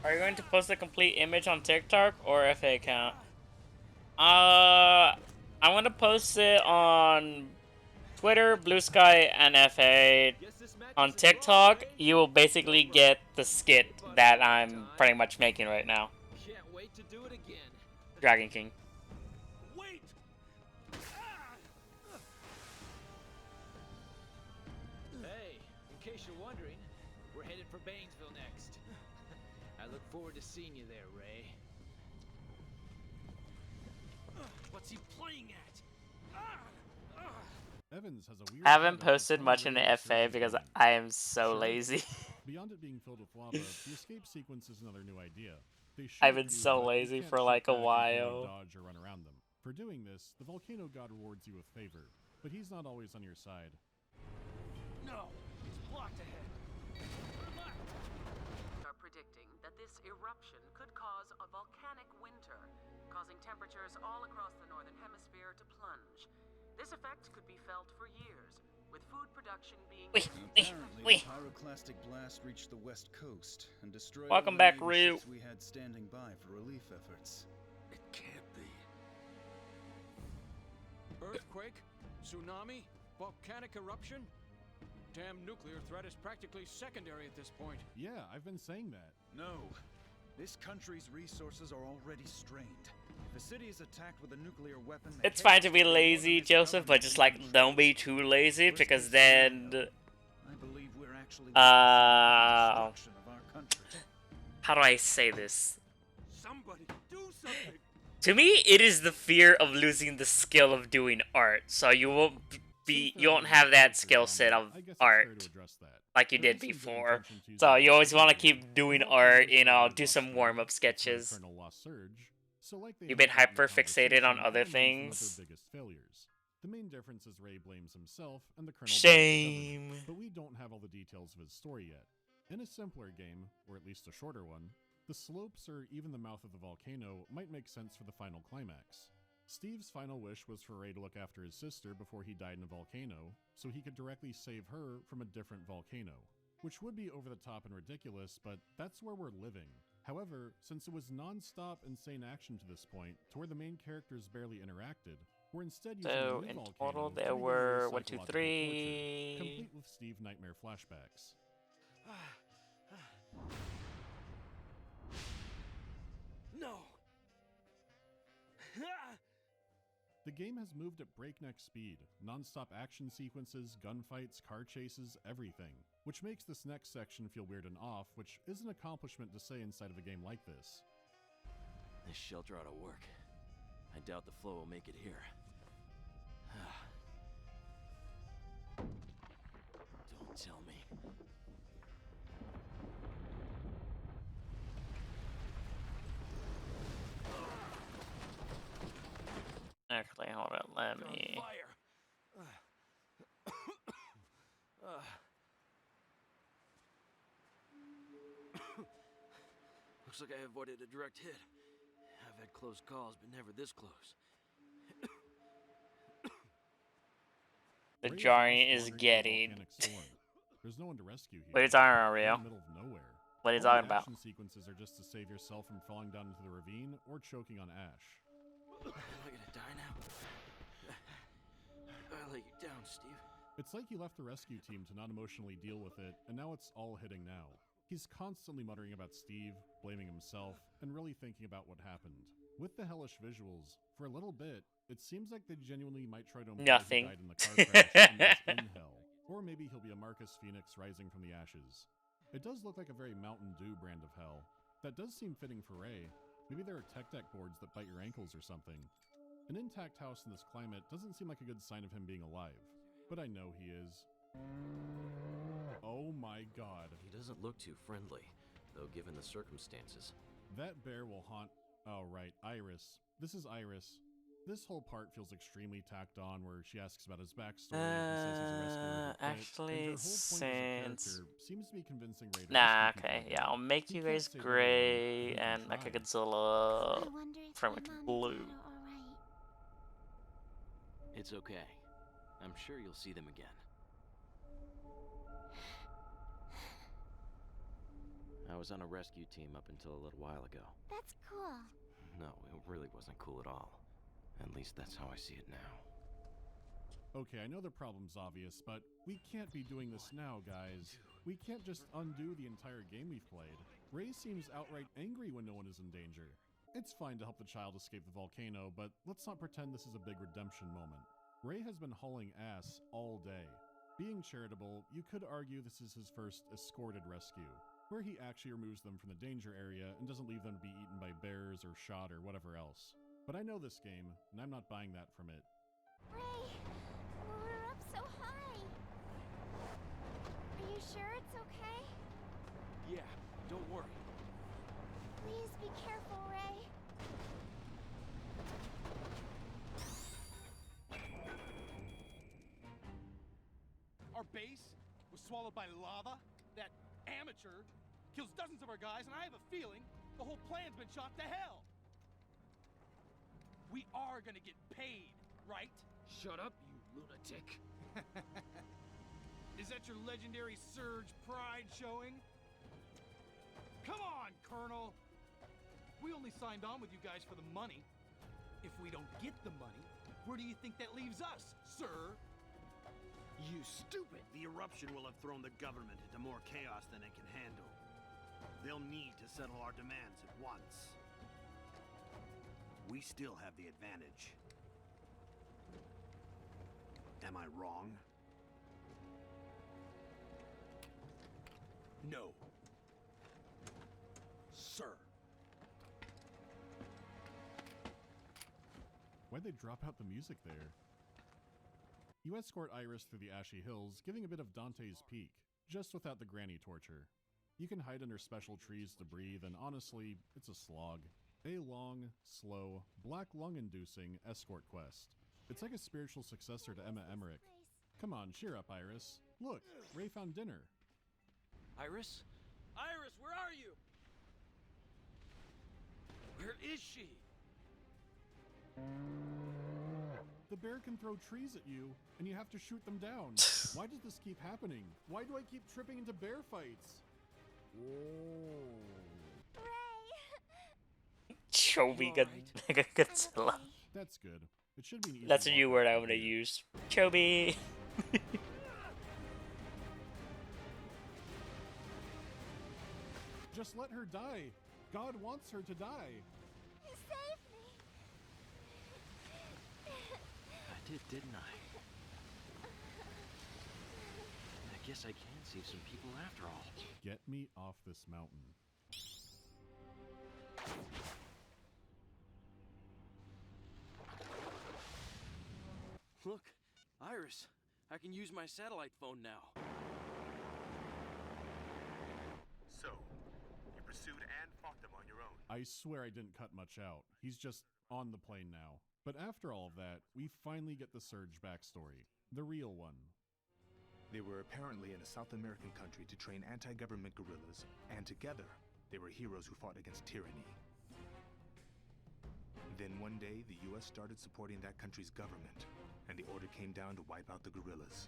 Are you going to post a complete image on TikTok or FA account? I'm gonna post it on Twitter, Blue Sky, and FA. On TikTok, you will basically get the skit that I'm pretty much making right now. Can't wait to do it again. Dragon King. Wait! Hey, in case you're wondering, we're headed for Bainesville next. I look forward to seeing you there, Ray. What's he playing at? Evans has a weird... I haven't posted much in the FA because I am so lazy. Beyond it being filled with lava, the escape sequence is another new idea. They I've been shoot you, so but you lazy can't for shoot like a back, you can only while. Dodge or run around them. For doing this, the volcano god rewards you with favor, but he's not always on your side. No, it's blocked ahead. Are predicting that this eruption could cause a volcanic winter, causing temperatures all across the northern hemisphere to plunge. This effect could be felt for years, with food production being... Apparently, the pyroclastic blast reached the west coast and destroyed Welcome all the back, Navy Ryu. ships we had standing by for relief efforts. It can't be. Earthquake? Tsunami? Volcanic eruption? Damn nuclear threat is practically secondary at this point. Yeah, I've been saying that. No. This country's resources are already strained. If a city is attacked with a nuclear weapon, It's fine to be lazy, Joseph, but just like don't be too lazy because then I believe we're actually how do I say this? Somebody do something. To me, it is the fear of losing the skill of doing art. So you won't have that skill set of art like you did before. So you always want to keep doing art, you know, do some warm-up sketches. You've been hyper-fixated on other things. The main difference is Ray blames himself and the Colonel Shame. blames the government, but we don't have all the details of his story yet. In a simpler game, or at least a shorter one, the slopes or even the mouth of the volcano might make sense for the final climax. Steve's final wish was for Ray to look after his sister before he died in a volcano, so he could directly save her from a different volcano. Which would be over the top and ridiculous, but that's where we're living. However, since it was non-stop insane action to this point, to where the main characters barely interacted, we're instead using So a new in volcano total to there relive were the 1, 2, psychological 3. torture, complete with Steve nightmare flashbacks. No. The game has moved at breakneck speed, non-stop action sequences, gunfights, car chases, everything. Which makes this next section feel weird and off, which is an accomplishment to say inside of a game like this. This shelter ought to work. I doubt the flow will make it here. Don't tell me. Actually, hold on, let me... Looks like I avoided a direct hit. I've had close calls, but never this close. The jarring is getting... There's no one to rescue here. What are you talking about, Rio? In the middle of nowhere. What are you All talking the about? action sequences are just to save yourself from falling down into the ravine or choking on ash. Am I gonna die now? I let you down, Steve. It's like you left the rescue team to not emotionally deal with it, and now it's all hitting now. He's constantly muttering about Steve, blaming himself, and really thinking about what happened. With the hellish visuals, for a little bit, it seems like they genuinely might try to imply he died in the car crash and is in hell. Or maybe he'll be a Marcus Phoenix rising from the ashes. It does look like a very Mountain Dew brand of hell. That does seem fitting for Ray. Maybe there are tech deck boards that bite your ankles or something. An intact house in this climate doesn't seem like a good sign of him being alive. But I know he is. Oh my god. He doesn't look too friendly, though given the circumstances. That bear will haunt... Oh right, Iris. This is Iris. This whole part feels extremely tacked on, where she asks about his backstory and says he's a rescuer. Actually, since... seems to be convincing Ray to Nah, rescue okay, people. yeah, I'll make you guys gray and Mechagodzilla from blue. It's okay. I'm sure you'll see them again. I was on a rescue team up until a little while ago. That's cool. No, it really wasn't cool at all. At least that's how I see it now. Okay, I know the problem's obvious, but we can't be doing this now, guys. We can't just undo the entire game we've played. Ray seems outright angry when no one is in danger. It's fine to help the child escape the volcano, but let's not pretend this is a big redemption moment. Ray has been hauling ass all day. Being charitable, you could argue this is his first escorted rescue, where he actually removes them from the danger area and doesn't leave them to be eaten by bears or shot or whatever else. But I know this game, and I'm not buying that from it. Ray, we're up so high. Are you sure it's okay? Yeah, don't worry. Please be careful, Ray. Our base was swallowed by lava. That amateur kills dozens of our guys, and I have a feeling the whole plan's been shot to hell. We are gonna get paid, right? Shut up, you lunatic. Is that your legendary Surge pride showing? Come on, Colonel! We only signed on with you guys for the money. If we don't get the money, where do you think that leaves us, sir? You stupid! The eruption will have thrown the government into more chaos than it can handle. They'll need to settle our demands at once. We still have the advantage. Am I wrong? No. Sir. Why'd they drop out the music there? You escort Iris through the Ashy Hills, giving a bit of Dante's Peak, just without the granny torture. You can hide under special trees to breathe, and honestly, it's a slog. A long, slow, black lung-inducing escort quest. It's like a spiritual successor to Emma Emmerich. Come on, cheer up, Iris. Look, Ray found dinner. Iris? Iris, where are you? Where is she? The bear can throw trees at you, and you have to shoot them down. Why does this keep happening? Why do I keep tripping into bear fights? Chobi Mechagodzilla. That's good. It should be an easy That's a new walk word up I'm from gonna here. use. Chobi. Just let her die. God wants her to die. Save me! I did, didn't I? I guess I can save some people after all. Get me off this mountain. Look, Iris, I can use my satellite phone now. So, you pursued and fought them on your own. I swear I didn't cut much out. He's just on the plane now. But after all of that, we finally get the Surge backstory. The real one. They were apparently in a South American country to train anti-government guerrillas, and together, they were heroes who fought against tyranny. Then one day, the US started supporting that country's government, and the order came down to wipe out the guerrillas.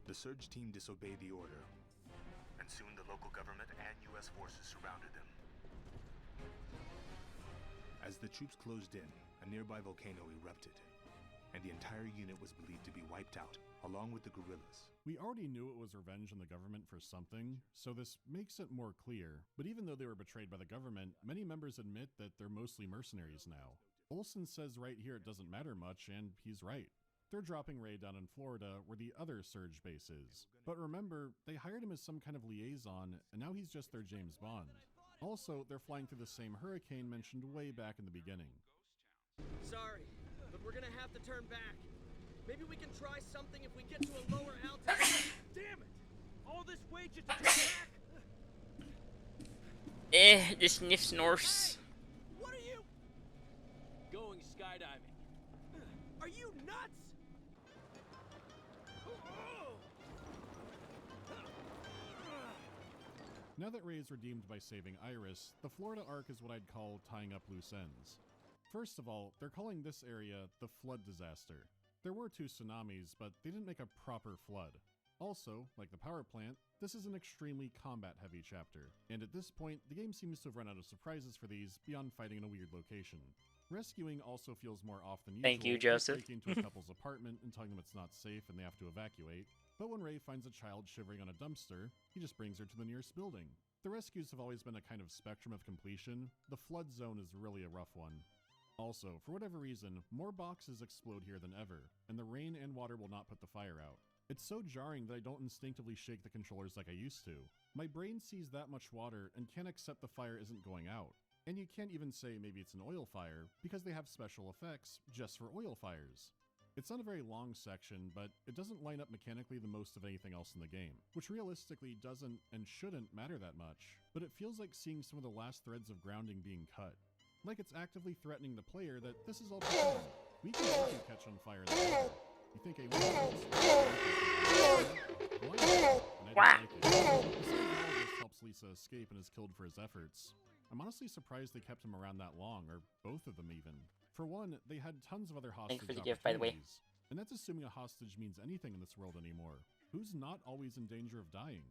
The Surge team disobeyed the order, and soon the local government and US forces surrounded them. As the troops closed in, a nearby volcano erupted, and the entire unit was believed to be wiped out, along with the guerrillas. We already knew it was revenge on the government for something, so this makes it more clear. But even though they were betrayed by the government, many members admit that they're mostly mercenaries now. Olsen says right here it doesn't matter much, and he's right. They're dropping Ray down in Florida, where the other Surge base is. But remember, they hired him as some kind of liaison, and now he's just their James Bond. Also, they're flying through the same hurricane mentioned way back in the beginning. Sorry, but we're gonna have to turn back. Maybe we can try something if we get to a lower altitude. Damn it! All this way just to turn back? The sniff snorts. What are you? Going skydiving. Are you nuts? Now that Ray is redeemed by saving Iris, the Florida arc is what I'd call tying up loose ends. First of all, they're calling this area the flood disaster. There were 2 tsunamis, but they didn't make a proper flood. Also, like the power plant, this is an extremely combat-heavy chapter, and at this point, the game seems to have run out of surprises for these beyond fighting in a weird location. Rescuing also feels more off than usual. Thank you, Joseph. Breaking into a couple's apartment and telling them it's not safe and they have to evacuate. But when Ray finds a child shivering on a dumpster, he just brings her to the nearest building. The rescues have always been a kind of spectrum of completion. The flood zone is really a rough one. Also, for whatever reason, more boxes explode here than ever, and the rain and water will not put the fire out. It's so jarring that I don't instinctively shake the controllers like I used to. My brain sees that much water and can't accept the fire isn't going out. And you can't even say maybe it's an oil fire, because they have special effects just for oil fires. It's not a very long section, but it doesn't line up mechanically the most of anything else in the game, which realistically doesn't and shouldn't matter that much, but it feels like seeing some of the last threads of grounding being cut. Like it's actively threatening the player that this is all pretend. We can help you catch on fire in the water. You think A1 helps Lisa escape and is killed for his efforts. I'm honestly surprised they kept him around that long, or both of them even. For one, they had tons of other hostage Thanks for the gift, by the way. opportunities, and that's assuming a hostage means anything in this world anymore. Who's not always in danger of dying?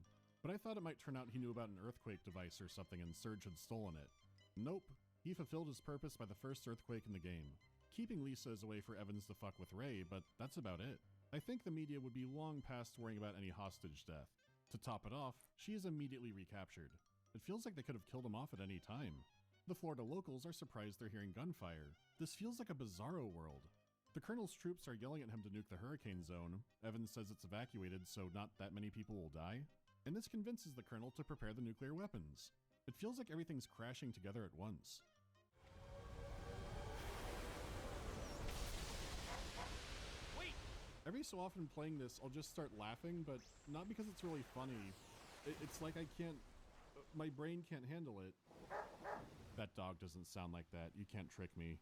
But I thought it might turn out he knew about an earthquake device or something and Surge had stolen it. Nope. He fulfilled his purpose by the first earthquake in the game. Keeping Lisa is a way for Evans to fuck with Ray, but that's about it. I think the media would be long past worrying about any hostage death. To top it off, she is immediately recaptured. It feels like they could have killed him off at any time. The Florida locals are surprised they're hearing gunfire. This feels like a bizarro world. The Colonel's troops are yelling at him to nuke the hurricane zone. Evans says it's evacuated, so not that many people will die. And this convinces the Colonel to prepare the nuclear weapons. It feels like everything's crashing together at once. Wait! Every so often playing this, I'll just start laughing, but not because it's really funny. It's like I can't... my brain can't handle it. That dog doesn't sound like that. You can't trick me.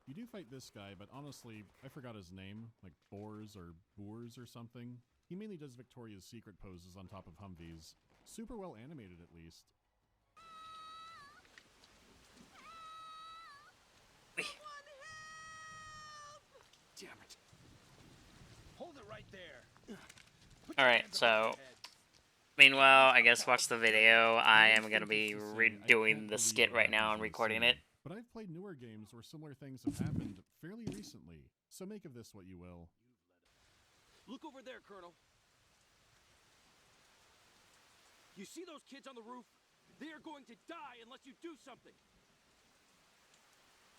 You do fight this guy, but honestly, I forgot his name, like Boars or Boers or something. He mainly does Victoria's Secret poses on top of Humvees. Super well animated, at least. Damn it. Hold it right there. Alright, so meanwhile, I guess watch the video. I am going to be redoing the skit right now and recording it. But I've played newer games where similar things have happened fairly recently, so make of this what you will. Look over there, Colonel. You see those kids on the roof? They are going to die unless you do something.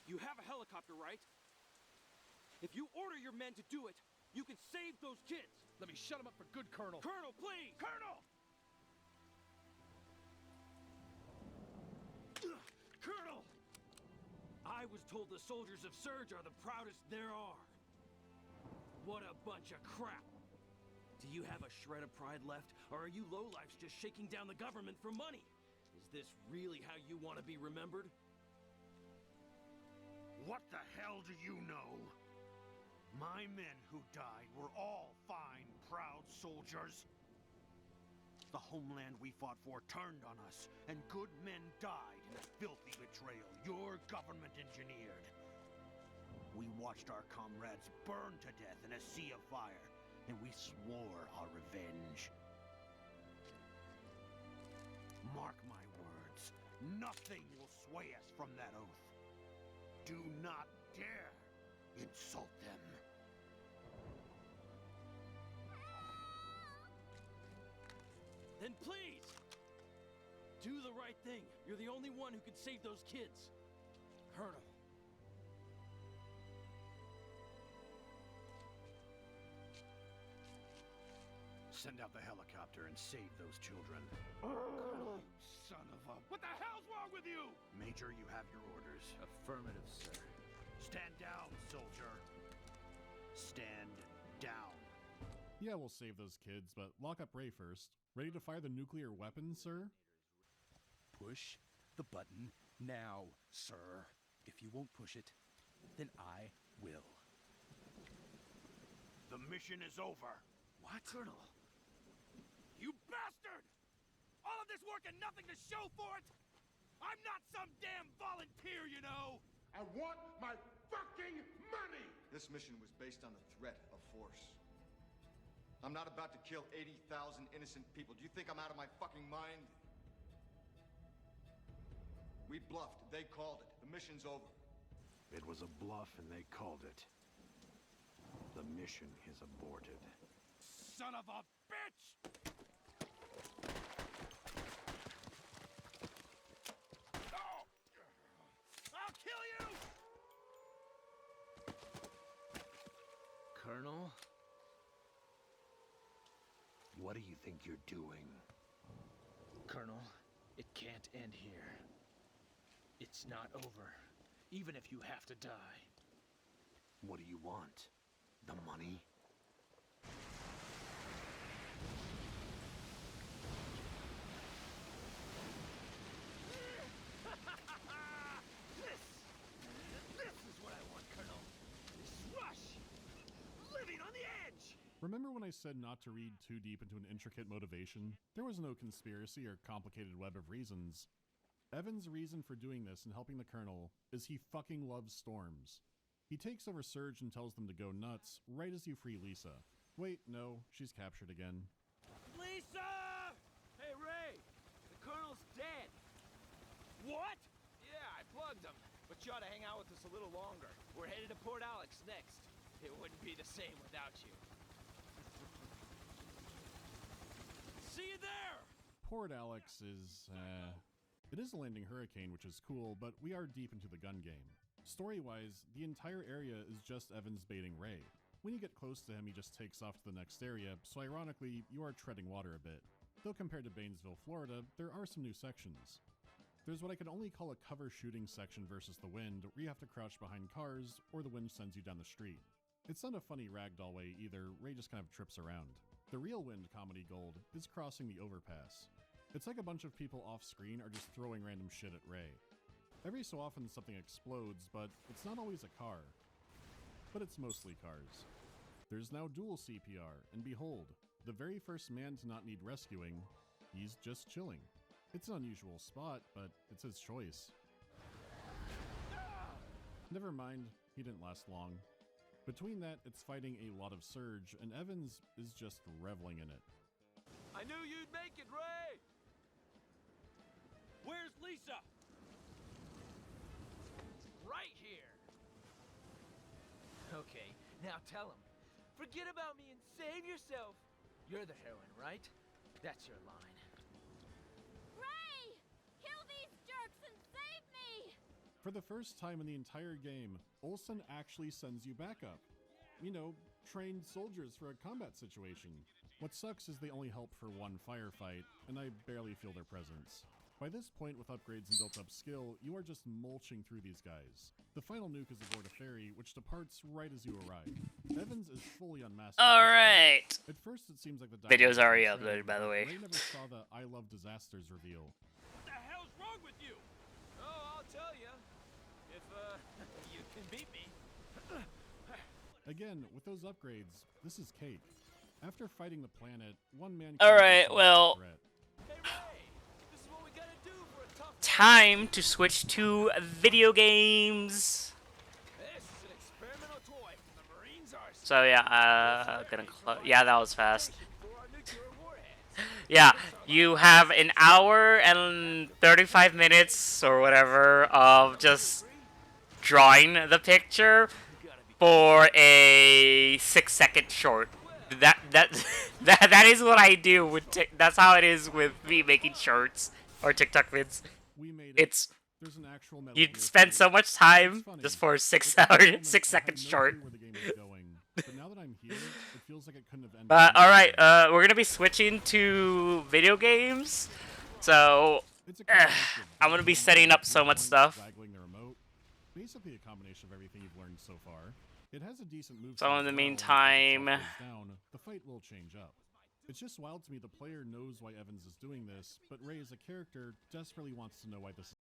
You have a helicopter, right? If you order your men to do it, you can save those kids. Let me shut him up for good, Colonel. Colonel, please! Colonel! Colonel! I was told the soldiers of Surge are the proudest there are. What a bunch of crap. Do you have a shred of pride left, or are you lowlifes just shaking down the government for money? Is this really how you want to be remembered? What the hell do you know? My men who died were all fine, proud soldiers. The homeland we fought for turned on us, and good men died in a filthy betrayal your government engineered. We watched our comrades burn to death in a sea of fire, and we swore our revenge. Mark my words, nothing will sway us from that oath. Do not dare insult them. Then please, do the right thing. You're the only one who can save those kids. Colonel. Send out the helicopter and save those children. Colonel, you son of a... What the hell's wrong with you? Major, you have your orders. Affirmative, sir. Stand down, soldier. Stand down. Yeah, we'll save those kids, but lock up Ray first. Ready to fire the nuclear weapon, sir? Push the button now, sir. If you won't push it, then I will. The mission is over. What? Colonel. You bastard! All of this work and nothing to show for it? I'm not some damn volunteer, you know! I want my fucking money! This mission was based on the threat of force. I'm not about to kill 80,000 innocent people. Do you think I'm out of my fucking mind? We bluffed. They called it. The mission's over. It was a bluff and they called it. The mission is aborted. Son of a bitch! Oh! I'll kill you! Colonel? What do you think you're doing? Colonel, it can't end here. It's not over, even if you have to die. What do you want? The money? This is what I want, Colonel. This rush! Living on the edge! Remember when I said not to read too deep into an intricate motivation? There was no conspiracy or complicated web of reasons. Evan's reason for doing this and helping the Colonel is he fucking loves storms. He takes over Surge and tells them to go nuts right as you free Lisa. Wait, no, she's captured again. Lisa! Hey, Ray! The Colonel's dead! What? Yeah, I plugged him. But you ought to hang out with us a little longer. We're headed to Port Alec Alex next. It wouldn't be the same without you. See you there! Port Alex is, it is a landing hurricane, which is cool, but we are deep into the gun game. Story-wise, the entire area is just Evans baiting Ray. When you get close to him, he just takes off to the next area, so ironically, you are treading water a bit. Though compared to Baynesville, Florida, there are some new sections. There's what I can only call a cover shooting section versus the wind, where you have to crouch behind cars, or the wind sends you down the street. It's not a funny ragdoll way either, Ray just kind of trips around. The real wind comedy gold is crossing the overpass. It's like a bunch of people off-screen are just throwing random shit at Ray. Every so often something explodes, but it's not always a car. But it's mostly cars. There's now dual CPR, and behold, the very first man to not need rescuing, he's just chilling. It's an unusual spot, but it's his choice. Never mind, he didn't last long. Between that, it's fighting a lot of surge, and Evans is just reveling in it. I knew you'd make it, Ray! Where's Lisa? Right here! Okay, now tell him. Forget about me and save yourself! You're the heroine, right? That's your line. Ray! Kill these jerks and save me! For the first time in the entire game, Olsen actually sends you backup. You know, trained soldiers for a combat situation. What sucks is they only help for one firefight, and I barely feel their presence. By this point, with upgrades and built-up skill, you are just mulching through these guys. The final nuke is aboard a ferry, which departs right as you arrive. Evans is fully unmasked. Alright! At first, it seems like the video's already uploaded, by the way. Ray never saw the I Love Disasters reveal. What the hell's wrong with you? Oh, I'll tell you. If, you can beat me. Again, with those upgrades, this is cake. After fighting the planet, one man... Alright, well... Time to switch to video games. So yeah, yeah, that was fast. Yeah, you have an hour and 35 minutes or whatever of just drawing the picture for a 6-second short. That is what I do with that's how it is with me making shorts or TikTok vids. It's you'd spend so much time just for a 6-second short. But alright, we're gonna be switching to video games. So I'm gonna be setting up so much stuff. Basically a combination of everything you've learned so far. It has a decent move. So in the meantime, the fight will change up. It's just wild to me the player knows why Evans is doing this, but Ray as a character desperately wants to know why this is